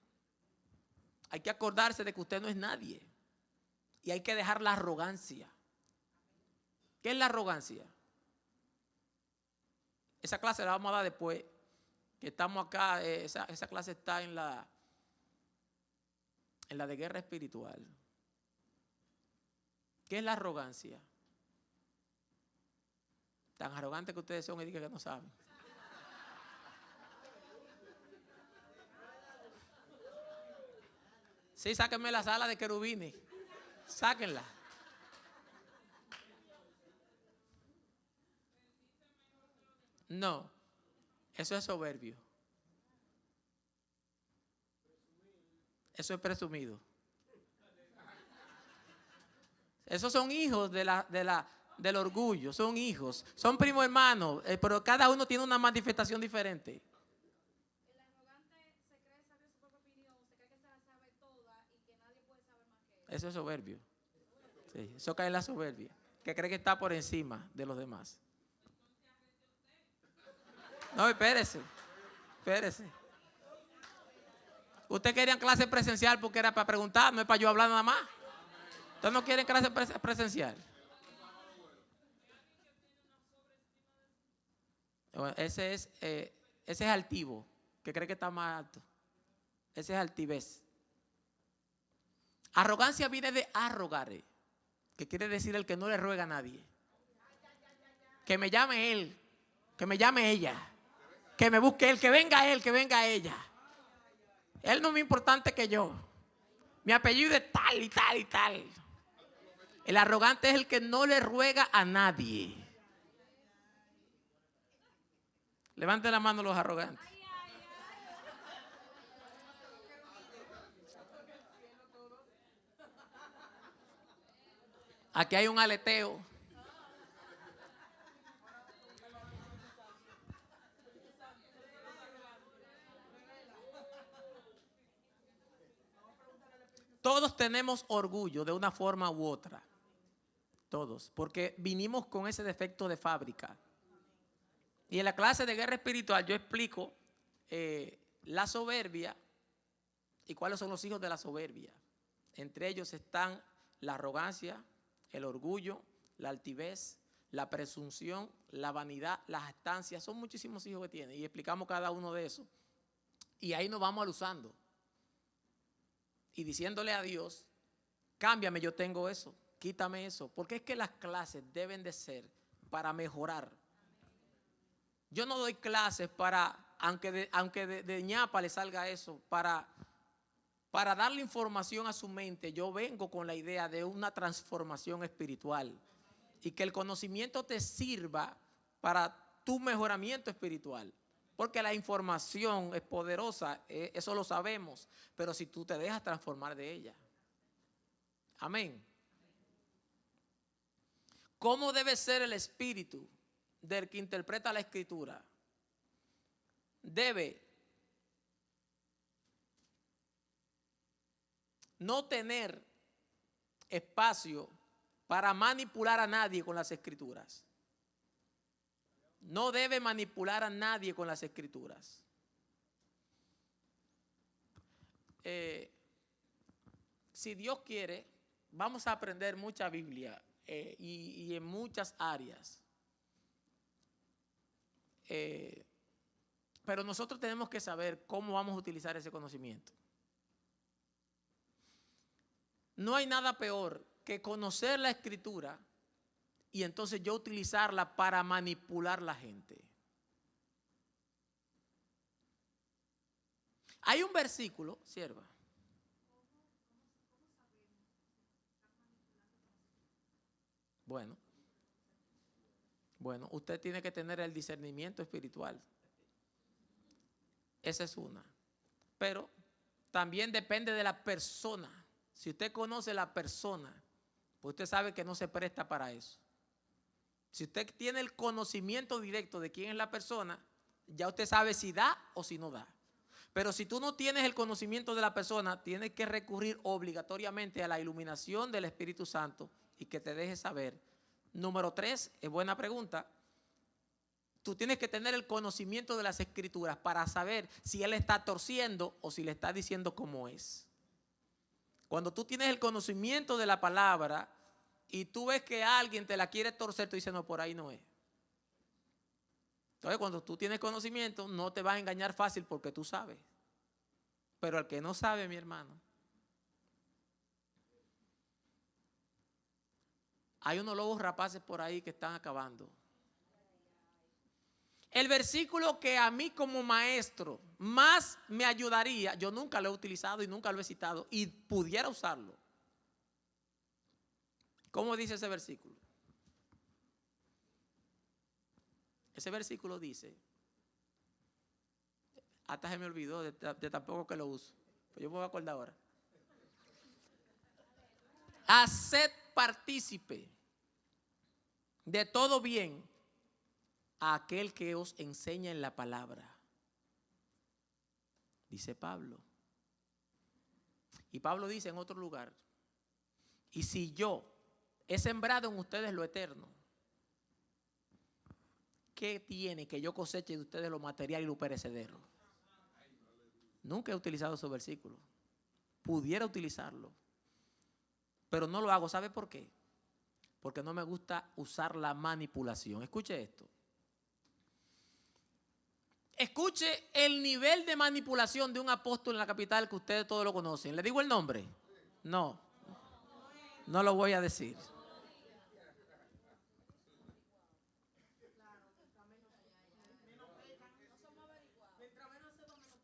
Hay que acordarse de que usted no es nadie. Y hay que dejar la arrogancia. ¿Qué es la arrogancia? Esa clase la vamos a dar después. Que estamos acá, esa clase está en la de guerra espiritual. ¿Qué es la arrogancia? Tan arrogante que ustedes son y digan que no saben. Sí, sáquenme la sala de querubines. Sáquenla. No, eso es soberbio. Eso es presumido. Esos son hijos del orgullo, son hijos, son primos hermanos, pero cada uno tiene una manifestación diferente.
El arrogante se cree saber su propia opinión, se cree que se la sabe toda y que nadie puede saber más que él.
Eso es soberbio. Sí, eso cae en la soberbia, que cree que está por encima de los demás. No, espérese. Usted quería clase presencial porque era para preguntar, no es para yo hablar nada más. ¿Ustedes no quieren clase presencial? Bueno, ese es altivo, que cree que está más alto. Ese es altivez. Arrogancia viene de arrogare, que quiere decir el que no le ruega a nadie. Que me llame él, que me llame ella, que me busque él, que venga él, que venga ella. Él no es más importante que yo. Mi apellido es tal y tal y tal. El arrogante es el que no le ruega a nadie. Levanten la mano los arrogantes. Aquí hay un aleteo. Todos tenemos orgullo de una forma u otra. Todos. Porque vinimos con ese defecto de fábrica. Y en la clase de guerra espiritual yo explico la soberbia y cuáles son los hijos de la soberbia. Entre ellos están la arrogancia, el orgullo, la altivez, la presunción, la vanidad, las jactancias. Son muchísimos hijos que tiene y explicamos cada uno de esos. Y ahí nos vamos alusando. Y diciéndole a Dios, cámbiame, yo tengo eso, quítame eso. Porque es que las clases deben de ser para mejorar. Yo no doy clases para, aunque de ñapa le salga eso, para darle información a su mente. Yo vengo con la idea de una transformación espiritual y que el conocimiento te sirva para tu mejoramiento espiritual. Porque la información es poderosa, eso lo sabemos, pero si tú te dejas transformar de ella. Amén. ¿Cómo debe ser el espíritu del que interpreta la escritura? Debe no tener espacio para manipular a nadie con las escrituras. No debe manipular a nadie con las escrituras. Si Dios quiere, vamos a aprender mucha Biblia y en muchas áreas. Pero nosotros tenemos que saber cómo vamos a utilizar ese conocimiento. No hay nada peor que conocer la escritura y entonces yo utilizarla para manipular a la gente. Hay un versículo, sierva. Bueno, usted tiene que tener el discernimiento espiritual. Esa es una. Pero también depende de la persona. Si usted conoce la persona, pues usted sabe que no se presta para eso. Si usted tiene el conocimiento directo de quién es la persona, ya usted sabe si da o si no da. Pero si tú no tienes el conocimiento de la persona, tienes que recurrir obligatoriamente a la iluminación del Espíritu Santo y que te deje saber. Número 3, es buena pregunta. Tú tienes que tener el conocimiento de las escrituras para saber si él está torciendo o si le está diciendo cómo es. Cuando tú tienes el conocimiento de la palabra y tú ves que alguien te la quiere torcer, tú dices, no, por ahí no es. Entonces, cuando tú tienes conocimiento, no te vas a engañar fácil porque tú sabes. Pero el que no sabe, mi hermano, hay unos lobos rapaces por ahí que están acabando. El versículo que a mí como maestro más me ayudaría, yo nunca lo he utilizado y nunca lo he citado y pudiera usarlo. ¿Cómo dice ese versículo? Ese versículo dice, hasta se me olvidó de tampoco que lo uso, pero yo me voy a acordar ahora. Haced partícipe de todo bien a aquel que os enseña en la palabra, dice Pablo. Y Pablo dice en otro lugar, y si yo he sembrado en ustedes lo eterno, ¿qué tiene que yo coseche de ustedes lo material y lo perecedero? Nunca he utilizado esos versículos. Pudiera utilizarlo, pero no lo hago. ¿Sabe por qué? Porque no me gusta usar la manipulación. Escuche esto. Escuche el nivel de manipulación de un apóstol en la capital que ustedes todos lo conocen. ¿Le digo el nombre? No lo voy a decir.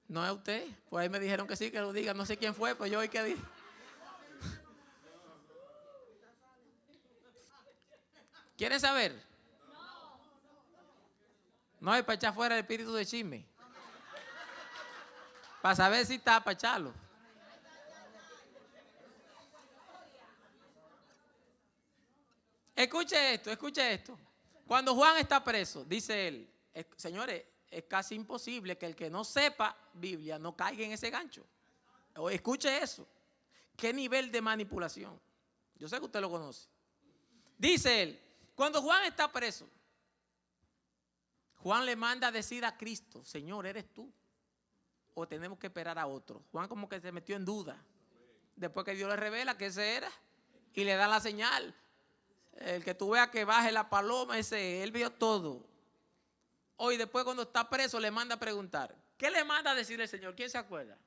¿No es usted? Pues ahí me dijeron que sí, que lo diga. No sé quién fue, pues yo hoy que dije. ¿Quieren saber? No hay para echar fuera el espíritu de chisme. Para saber si está para echarlo. Escuche esto. Cuando Juan está preso, dice él, señores, es casi imposible que el que no sepa Biblia no caiga en ese gancho. Escuche eso. ¿Qué nivel de manipulación? Yo sé que usted lo conoce. Dice él, cuando Juan está preso, Juan le manda a decir a Cristo, Señor, ¿eres tú? ¿O tenemos que esperar a otro? Juan como que se metió en duda. Después que Dios le revela que ese era y le da la señal. El que tú veas que baje la paloma, ese, él vio todo. Hoy después cuando está preso le manda a preguntar, ¿qué le manda a decir el Señor? ¿Quién se acuerda?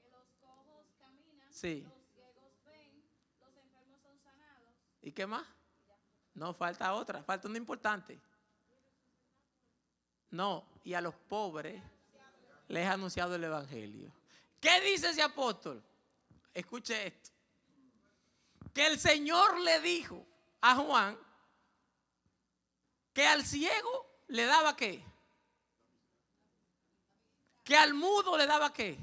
Que los cojos caminan,
Sí.
los ciegos ven, los enfermos son sanados.
¿Y qué más? No, falta otra, falta una importante. No, y a los pobres les ha anunciado el evangelio. ¿Qué dice ese apóstol? Escuche esto. Que el Señor le dijo a Juan que al ciego le daba ¿qué? Que al mudo le daba ¿qué?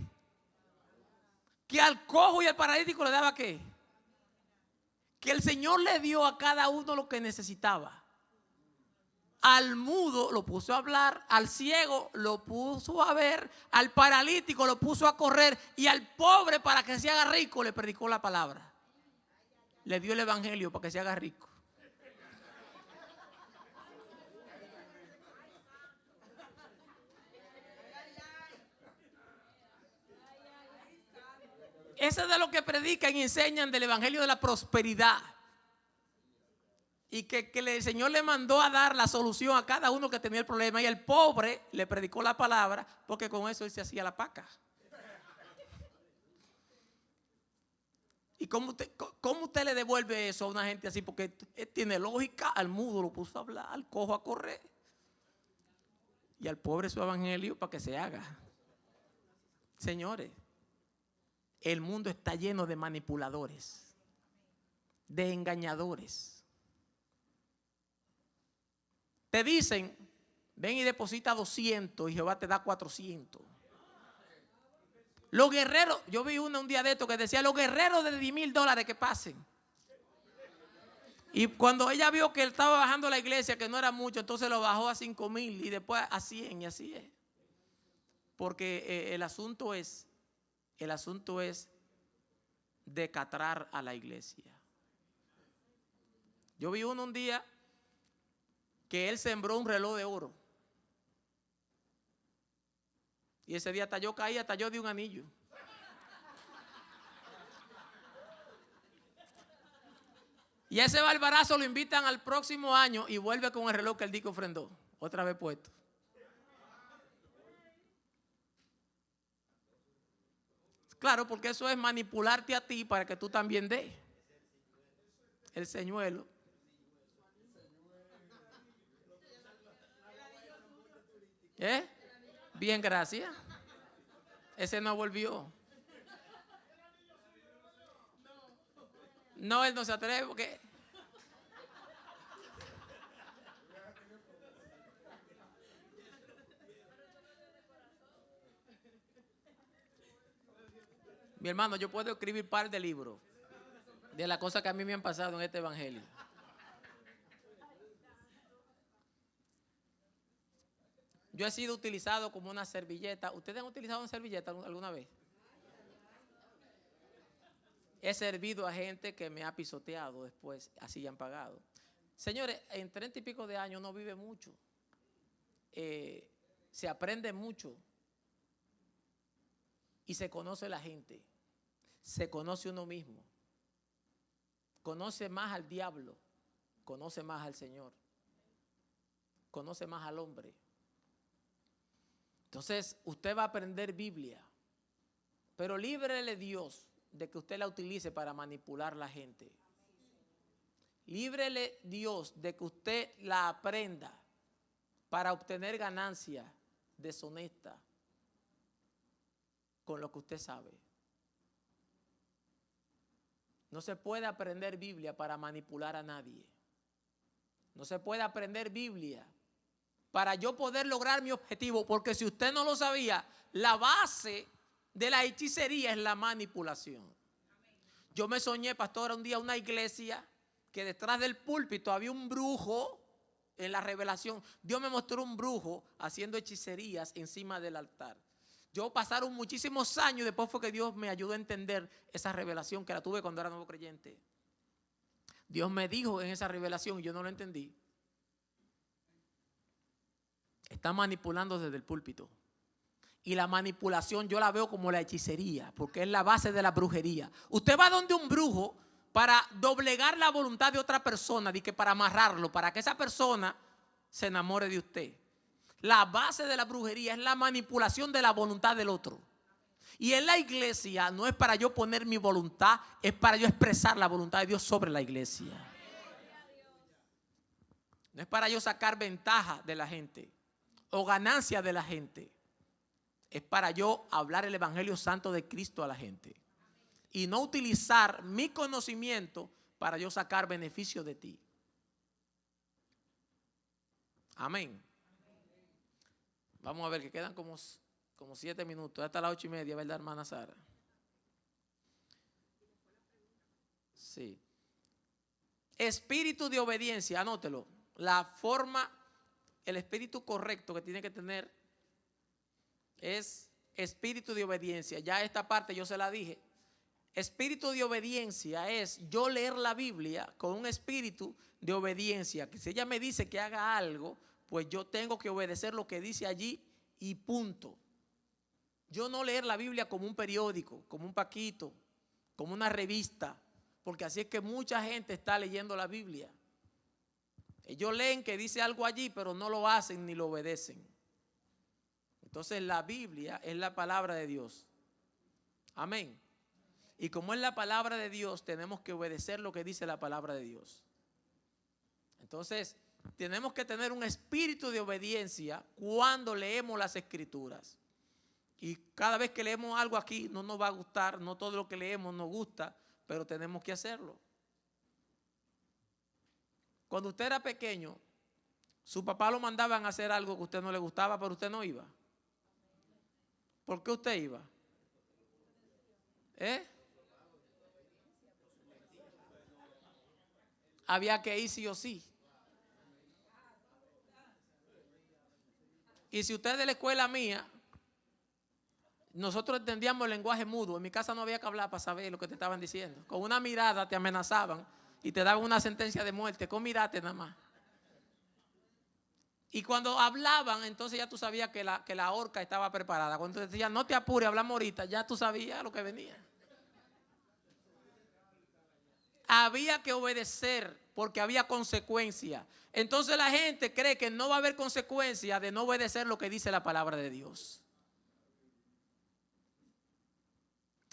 Que al cojo y al paralítico le daba ¿qué? Que el Señor le dio a cada uno lo que necesitaba. Al mudo lo puso a hablar, al ciego lo puso a ver, al paralítico lo puso a correr y al pobre para que se haga rico le predicó la palabra. Le dio el evangelio para que se haga rico. Eso es de lo que predican y enseñan del evangelio de la prosperidad. Y que el Señor le mandó a dar la solución a cada uno que tenía el problema. Y el pobre le predicó la palabra porque con eso él se hacía la paca. ¿Y cómo usted le devuelve eso a una gente así? Porque tiene lógica. Al mudo lo puso a hablar, al cojo a correr. Y al pobre su evangelio para que se haga. Señores, el mundo está lleno de manipuladores, de engañadores. Te dicen, ven y deposita 200 y Jehová te da 400. Los guerreros, yo vi un día de esto que decía, los guerreros de $10,000 que pasen. Y cuando ella vio que él estaba bajando la iglesia, que no era mucho, entonces lo bajó a 5,000 y después a 100 y así es. Porque el asunto es decatrar a la iglesia. Yo vi un día que él sembró un reloj de oro. Y ese día hasta yo caí, hasta yo di un anillo. Y a ese barbarazo lo invitan al próximo año y vuelve con el reloj que el dico ofrendó. Otra vez puesto. Claro, porque eso es manipularte a ti para que tú también des. El señuelo. Bien, gracias. Ese no volvió. No, él no se atreve porque... Mi hermano, yo puedo escribir un par de libros de las cosas que a mí me han pasado en este evangelio. Yo he sido utilizado como una servilleta. ¿Ustedes han utilizado una servilleta alguna vez? He servido a gente que me ha pisoteado después, así ya han pagado. Señores, en 30 y pico de años uno vive mucho. Se aprende mucho. Y se conoce la gente. Se conoce uno mismo. Conoce más al diablo. Conoce más al Señor. Conoce más al hombre. Entonces, usted va a aprender Biblia, pero líbrele Dios de que usted la utilice para manipular a la gente. Líbrele Dios de que usted la aprenda para obtener ganancia deshonesta con lo que usted sabe. No se puede aprender Biblia para manipular a nadie. No se puede aprender Biblia para yo poder lograr mi objetivo, porque si usted no lo sabía, la base de la hechicería es la manipulación. Yo me soñé, pastora, un día una iglesia que detrás del púlpito había un brujo en la revelación. Dios me mostró un brujo haciendo hechicerías encima del altar. Yo pasaron muchísimos años y después fue que Dios me ayudó a entender esa revelación que la tuve cuando era nuevo creyente. Dios me dijo en esa revelación y yo no lo entendí. Está manipulando desde el púlpito. Y la manipulación yo la veo como la hechicería, porque es la base de la brujería. Usted va donde un brujo para doblegar la voluntad de otra persona, de que para amarrarlo, para que esa persona se enamore de usted. La base de la brujería es la manipulación de la voluntad del otro. Y en la iglesia no es para yo poner mi voluntad, es para yo expresar la voluntad de Dios sobre la iglesia. No es para yo sacar ventaja de la gente o ganancia de la gente. Es para yo hablar el Evangelio Santo de Cristo a la gente. Y no utilizar mi conocimiento para yo sacar beneficio de ti. Amén. Vamos a ver que quedan como 7 minutos. Hasta las 8:30, ¿verdad, hermana Sara? Sí. Espíritu de obediencia, anótelo. La forma, el espíritu correcto que tiene que tener es espíritu de obediencia. Ya esta parte yo se la dije. Espíritu de obediencia es yo leer la Biblia con un espíritu de obediencia. Que si ella me dice que haga algo, pues yo tengo que obedecer lo que dice allí y punto. Yo no leer la Biblia como un periódico, como un paquito, como una revista, porque así es que mucha gente está leyendo la Biblia. Ellos leen que dice algo allí, pero no lo hacen ni lo obedecen. Entonces la Biblia es la palabra de Dios. Amén. Y como es la palabra de Dios, tenemos que obedecer lo que dice la palabra de Dios. Entonces, tenemos que tener un espíritu de obediencia cuando leemos las Escrituras. Y cada vez que leemos algo aquí no nos va a gustar, no todo lo que leemos nos gusta, pero tenemos que hacerlo. Cuando usted era pequeño, su papá lo mandaban a hacer algo que a usted no le gustaba, pero usted no iba. ¿Por qué usted iba? Había que ir sí o sí. Y si usted es de la escuela mía, nosotros entendíamos el lenguaje mudo. En mi casa no había que hablar para saber lo que te estaban diciendo. Con una mirada te amenazaban y te daban una sentencia de muerte. Con mirarte nada más. Y cuando hablaban, entonces ya tú sabías que la horca estaba preparada. Cuando te decían, no te apures, hablamos ahorita, ya tú sabías lo que venía. Había que obedecer porque había consecuencias. Entonces la gente cree que no va a haber consecuencias de no obedecer lo que dice la palabra de Dios.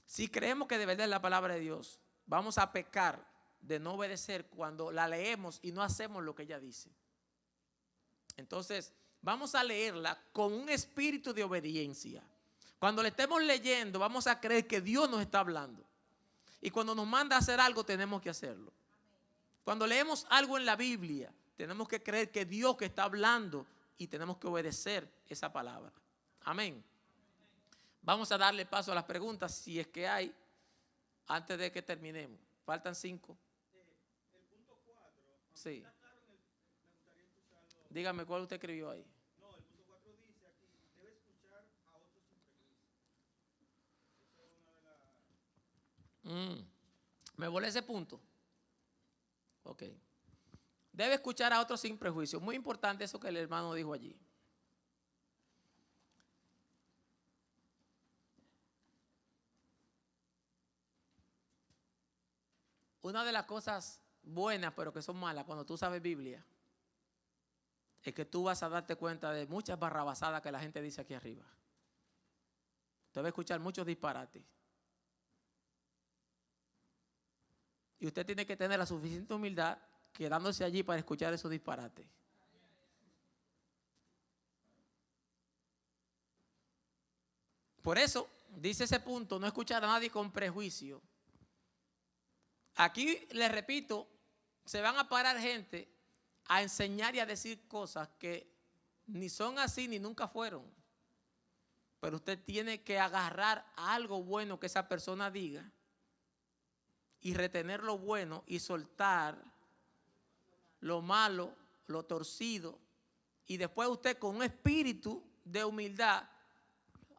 Si creemos que de verdad es la palabra de Dios, vamos a pecar de no obedecer cuando la leemos y no hacemos lo que ella dice. Entonces, vamos a leerla con un espíritu de obediencia. Cuando le estemos leyendo, vamos a creer que Dios nos está hablando. Y cuando nos manda a hacer algo, tenemos que hacerlo. Cuando leemos algo en la Biblia, tenemos que creer que Dios que está hablando y tenemos que obedecer esa palabra. Amén. Vamos a darle paso a las preguntas, si es que hay, antes de que terminemos. Faltan 5.
El punto 4.
Sí.
Está claro me gustaría escucharlo.
Dígame cuál usted escribió ahí.
No, el punto 4 dice aquí, debe escuchar a otros sin prejuicio. Esa es una de las...
Me volé ese punto. Ok. Debe escuchar a otros sin prejuicio. Muy importante eso que el hermano dijo allí. Una de las cosas buenas, pero que son malas cuando tú sabes Biblia, es que tú vas a darte cuenta de muchas barrabasadas que la gente dice aquí arriba. Usted va a escuchar muchos disparates. Y usted tiene que tener la suficiente humildad quedándose allí para escuchar esos disparates. Por eso, dice ese punto, no escuchar a nadie con prejuicio. Aquí, les repito, se van a parar gente a enseñar y a decir cosas que ni son así ni nunca fueron. Pero usted tiene que agarrar algo bueno que esa persona diga y retener lo bueno y soltar lo malo, lo torcido. Y después usted con un espíritu de humildad,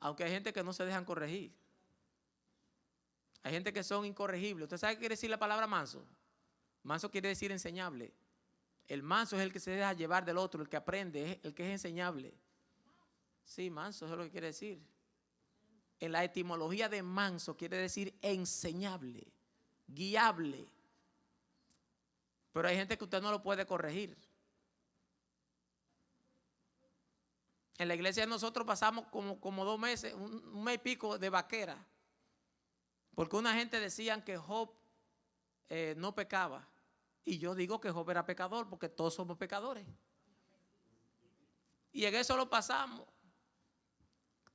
aunque hay gente que no se dejan corregir. Hay gente que son incorregibles. ¿Usted sabe qué quiere decir la palabra manso? Manso quiere decir enseñable. El manso es el que se deja llevar del otro, el que aprende, es el que es enseñable. Sí, manso, eso es lo que quiere decir. En la etimología de manso quiere decir enseñable, guiable. Pero hay gente que usted no lo puede corregir. En la iglesia de nosotros pasamos como 2 meses, un mes y pico de vaquera. Porque una gente decían que Job no pecaba Y yo digo que Job era pecador porque todos somos pecadores. Y en eso lo pasamos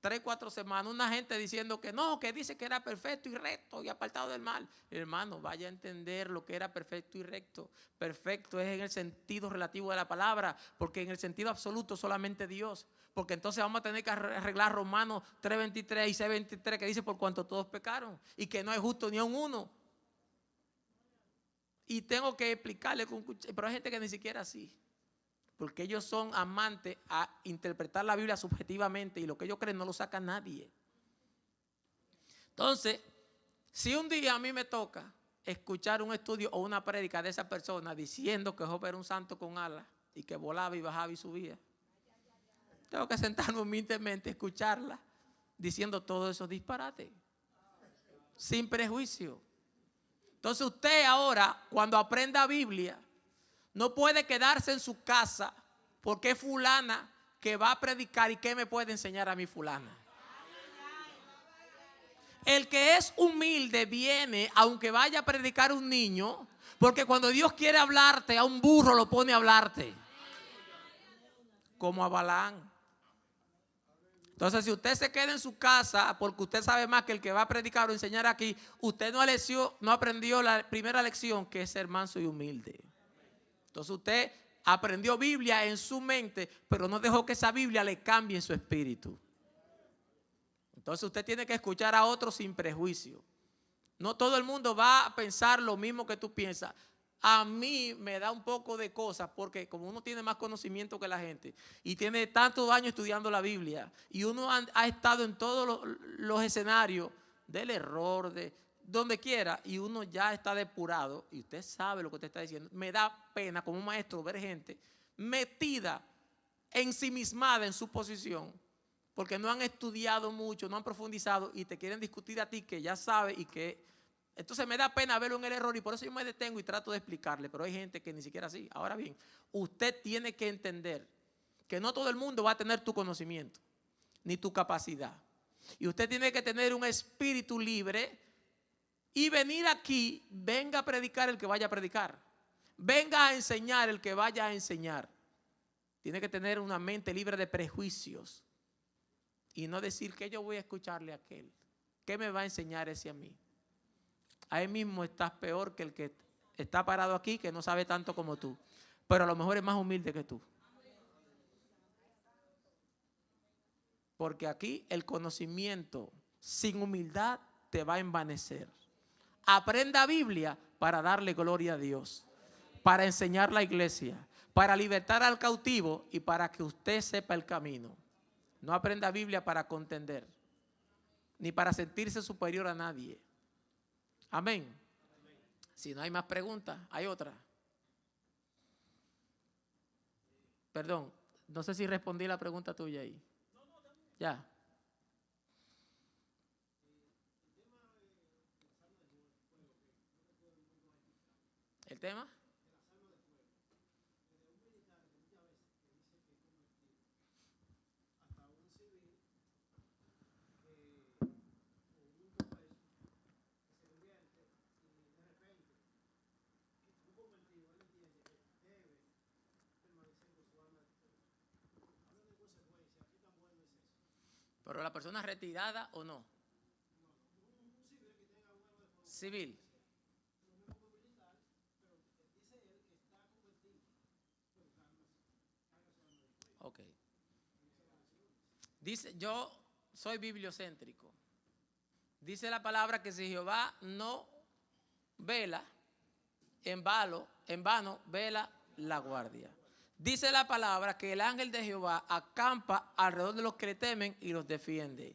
3, 4 semanas, una gente diciendo que no, que dice que era perfecto y recto y apartado del mal. Hermano, vaya a entender lo que era perfecto y recto. Perfecto es en el sentido relativo de la palabra, porque en el sentido absoluto solamente Dios. Porque entonces vamos a tener que arreglar Romanos 3:23 y 6:23 que dice por cuanto todos pecaron y que no hay justo ni a un uno. Y tengo que explicarle, pero hay gente que ni siquiera así. Porque ellos son amantes a interpretar la Biblia subjetivamente y lo que ellos creen no lo saca nadie. Entonces, si un día a mí me toca escuchar un estudio o una prédica de esa persona diciendo que Job era un santo con alas y que volaba y bajaba y subía, tengo que sentarme humildemente a escucharla diciendo todos esos disparates, sin prejuicio. Entonces usted ahora, cuando aprenda Biblia, no puede quedarse en su casa porque es fulana que va a predicar y qué me puede enseñar a mí fulana. El que es humilde viene, aunque vaya a predicar un niño, porque cuando Dios quiere hablarte, a un burro lo pone a hablarte. Como a Balaam. Entonces, si usted se queda en su casa porque usted sabe más que el que va a predicar o enseñar aquí, usted no aprendió la primera lección, que es ser manso y humilde. Entonces usted aprendió Biblia en su mente, pero no dejó que esa Biblia le cambie en su espíritu. Entonces usted tiene que escuchar a otros sin prejuicio. No todo el mundo va a pensar lo mismo que tú piensas. A mí me da un poco de cosas porque como uno tiene más conocimiento que la gente y tiene tantos años estudiando la Biblia y uno ha estado en todos los escenarios del error, de donde quiera, y uno ya está depurado y usted sabe lo que usted está diciendo. Me da pena como maestro ver gente metida, ensimismada en su posición porque no han estudiado mucho, no han profundizado y te quieren discutir a ti que ya sabe y que... Entonces me da pena verlo en el error y por eso yo me detengo y trato de explicarle, pero hay gente que ni siquiera así. Ahora bien, usted tiene que entender que no todo el mundo va a tener tu conocimiento ni tu capacidad. Y usted tiene que tener un espíritu libre y venir aquí, venga a predicar el que vaya a predicar. Venga a enseñar el que vaya a enseñar. Tiene que tener una mente libre de prejuicios y no decir que yo voy a escucharle a aquel. ¿Qué me va a enseñar ese a mí? Ahí mismo estás peor que el que está parado aquí, que no sabe tanto como tú, pero a lo mejor es más humilde que tú. Porque aquí el conocimiento sin humildad te va a envanecer. Aprenda Biblia para darle gloria a Dios, para enseñar la iglesia, para libertar al cautivo y para que usted sepa el camino. No aprenda Biblia para contender, ni para sentirse superior a nadie. Amén. Si no hay más preguntas, hay otra. Perdón, no sé si respondí la pregunta tuya ahí. Ya. ¿El tema? ¿Pero la persona retirada o no? Civil. Ok. Dice, yo soy bibliocéntrico. Dice la palabra que si Jehová no vela, en vano vela la guardia. Dice la palabra que el ángel de Jehová acampa alrededor de los que le temen y los defiende.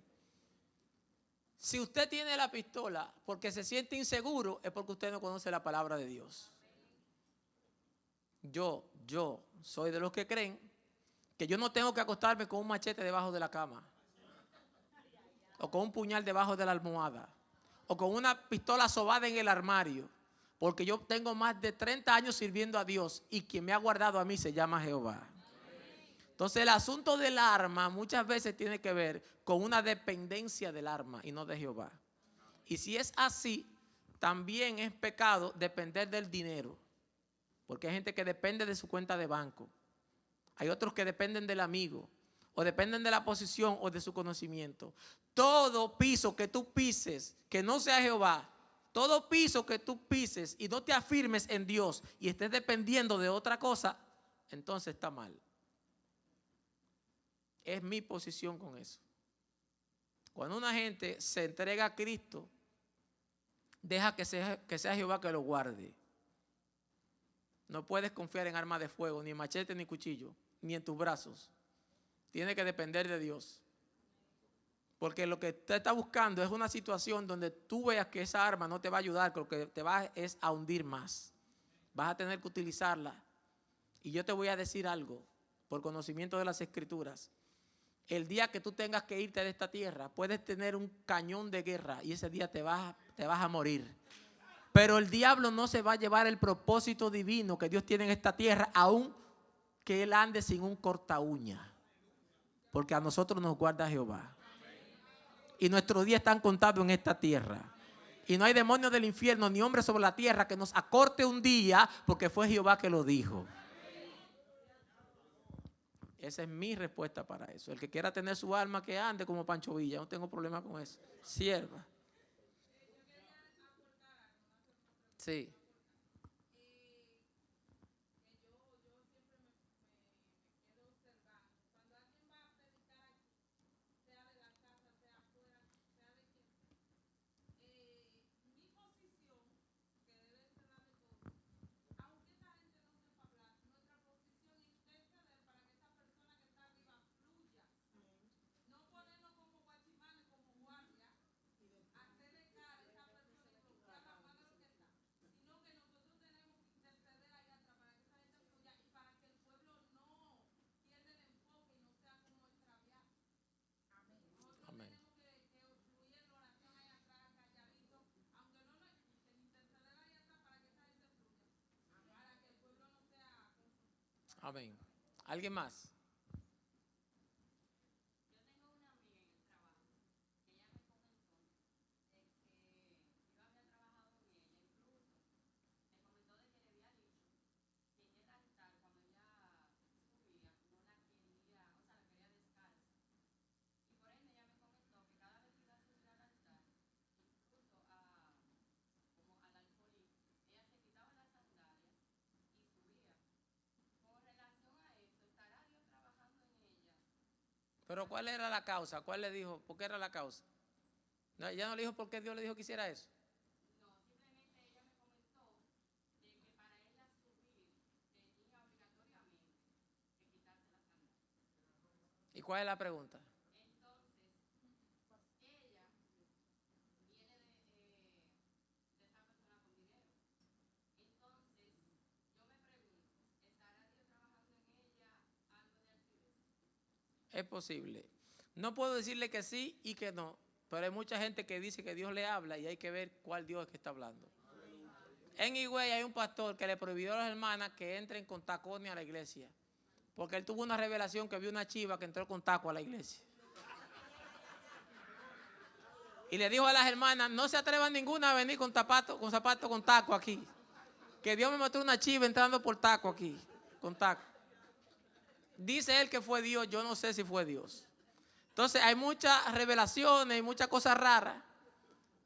Si usted tiene la pistola porque se siente inseguro, es porque usted no conoce la palabra de Dios. Yo soy de los que creen que yo no tengo que acostarme con un machete debajo de la cama, o con un puñal debajo de la almohada, o con una pistola sobada en el armario, porque yo tengo más de 30 años sirviendo a Dios y quien me ha guardado a mí se llama Jehová. Entonces el asunto del arma muchas veces tiene que ver con una dependencia del arma y no de Jehová. Y si es así, también es pecado depender del dinero. Porque hay gente que depende de su cuenta de banco. Hay otros que dependen del amigo, o dependen de la posición o de su conocimiento. Todo piso que tú pises, que no sea Jehová, todo piso que tú pises y no te afirmes en Dios y estés dependiendo de otra cosa, entonces está mal. Es mi posición con eso. Cuando una gente se entrega a Cristo, deja que sea Jehová que lo guarde. No puedes confiar en armas de fuego, ni machete, ni cuchillo, ni en tus brazos. Tiene que depender de Dios. Porque lo que usted está buscando es una situación donde tú veas que esa arma no te va a ayudar, que lo que te va es a hundir más. Vas a tener que utilizarla. Y yo te voy a decir algo, por conocimiento de las Escrituras. El día que tú tengas que irte de esta tierra, puedes tener un cañón de guerra y ese día te vas a morir. Pero el diablo no se va a llevar el propósito divino que Dios tiene en esta tierra, aun que él ande sin un corta uña. Porque a nosotros nos guarda Jehová. Y nuestros días están contados en esta tierra. Y no hay demonios del infierno ni hombres sobre la tierra que nos acorte un día, porque fue Jehová que lo dijo. Esa es mi respuesta para eso. El que quiera tener su alma, que ande como Pancho Villa. No tengo problema con eso. Sierva. Sí. Amén. Amén. ¿Alguien más? Pero ¿cuál era la causa? ¿Cuál le dijo? ¿Por qué era la causa? No, ella no le dijo por qué Dios le dijo que hiciera eso. ¿Y cuál es la pregunta? Es posible. No puedo decirle que sí y que no, pero hay mucha gente que dice que Dios le habla y hay que ver cuál Dios es que está hablando. En Higüey hay un pastor que le prohibió a las hermanas que entren con tacones a la iglesia, porque él tuvo una revelación que vio una chiva que entró con taco a la iglesia. Y le dijo a las hermanas, no se atrevan ninguna a venir con zapatos con taco aquí, que Dios me mostró una chiva entrando por taco aquí, con taco. Dice él que fue Dios, yo no sé si fue Dios. Entonces hay muchas revelaciones y muchas cosas raras.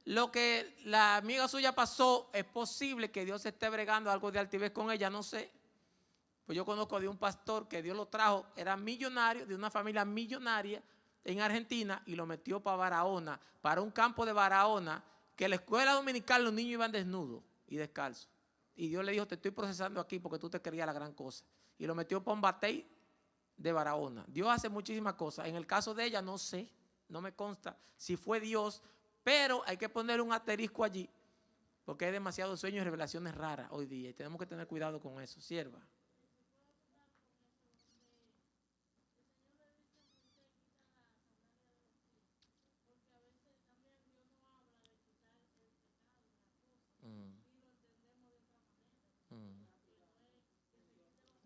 Lo que la amiga suya pasó, es posible que Dios esté bregando algo de altivez con ella, no sé. Pues yo conozco de un pastor que Dios lo trajo, era millonario, de una familia millonaria en Argentina, y lo metió para Barahona, para un campo de Barahona, que en la escuela dominical los niños iban desnudos y descalzos. Y Dios le dijo, te estoy procesando aquí porque tú te querías la gran cosa. Y lo metió para un batey de Barahona. Dios hace muchísimas cosas. En el caso de ella no sé, no me consta si fue Dios, pero hay que poner un asterisco allí, porque hay demasiados sueños y revelaciones raras hoy día y tenemos que tener cuidado con eso, sierva.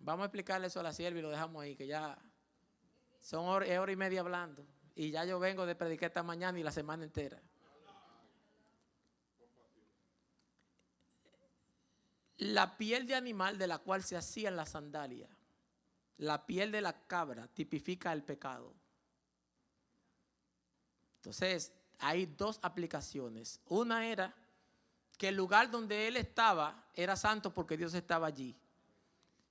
Vamos a explicarle eso a la sierva y lo dejamos ahí, que ya son hora y media hablando. Y ya yo vengo de predicar esta mañana y la semana entera. la piel de animal de la cual se hacían las sandalias, la piel de la cabra, tipifica el pecado. Entonces, hay dos aplicaciones. Una era que el lugar donde él estaba era santo porque Dios estaba allí.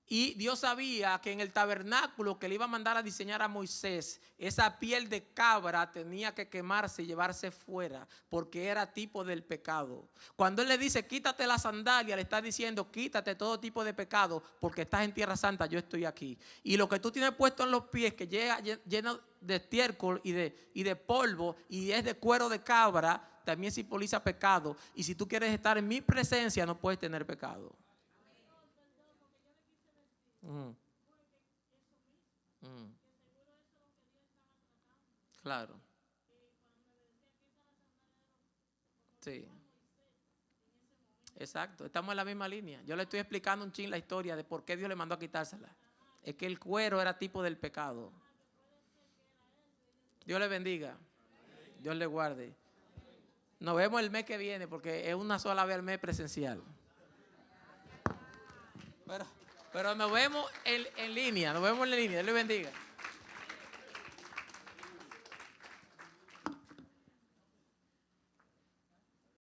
Y Dios sabía que en el tabernáculo que le iba a mandar a diseñar a Moisés, esa piel de cabra tenía que quemarse y llevarse fuera, porque era tipo del pecado. Cuando él le dice, quítate la sandalia, le está diciendo, quítate todo tipo de pecado, porque estás en tierra santa, yo estoy aquí. Y lo que tú tienes puesto en los pies, que llega lleno de estiércol y de polvo, y es de cuero de cabra, también simboliza pecado. Y si tú quieres estar en mi presencia, no puedes tener pecado. Claro. Sí. Exacto, estamos en la misma línea. Yo le estoy explicando un chin la historia de por qué Dios le mandó a quitársela. Es que el cuero era tipo del pecado. Dios le bendiga. Dios le guarde. Nos vemos el mes que viene porque es una sola vez al mes presencial. Pero nos vemos en línea. Nos vemos en línea. Dios le bendiga.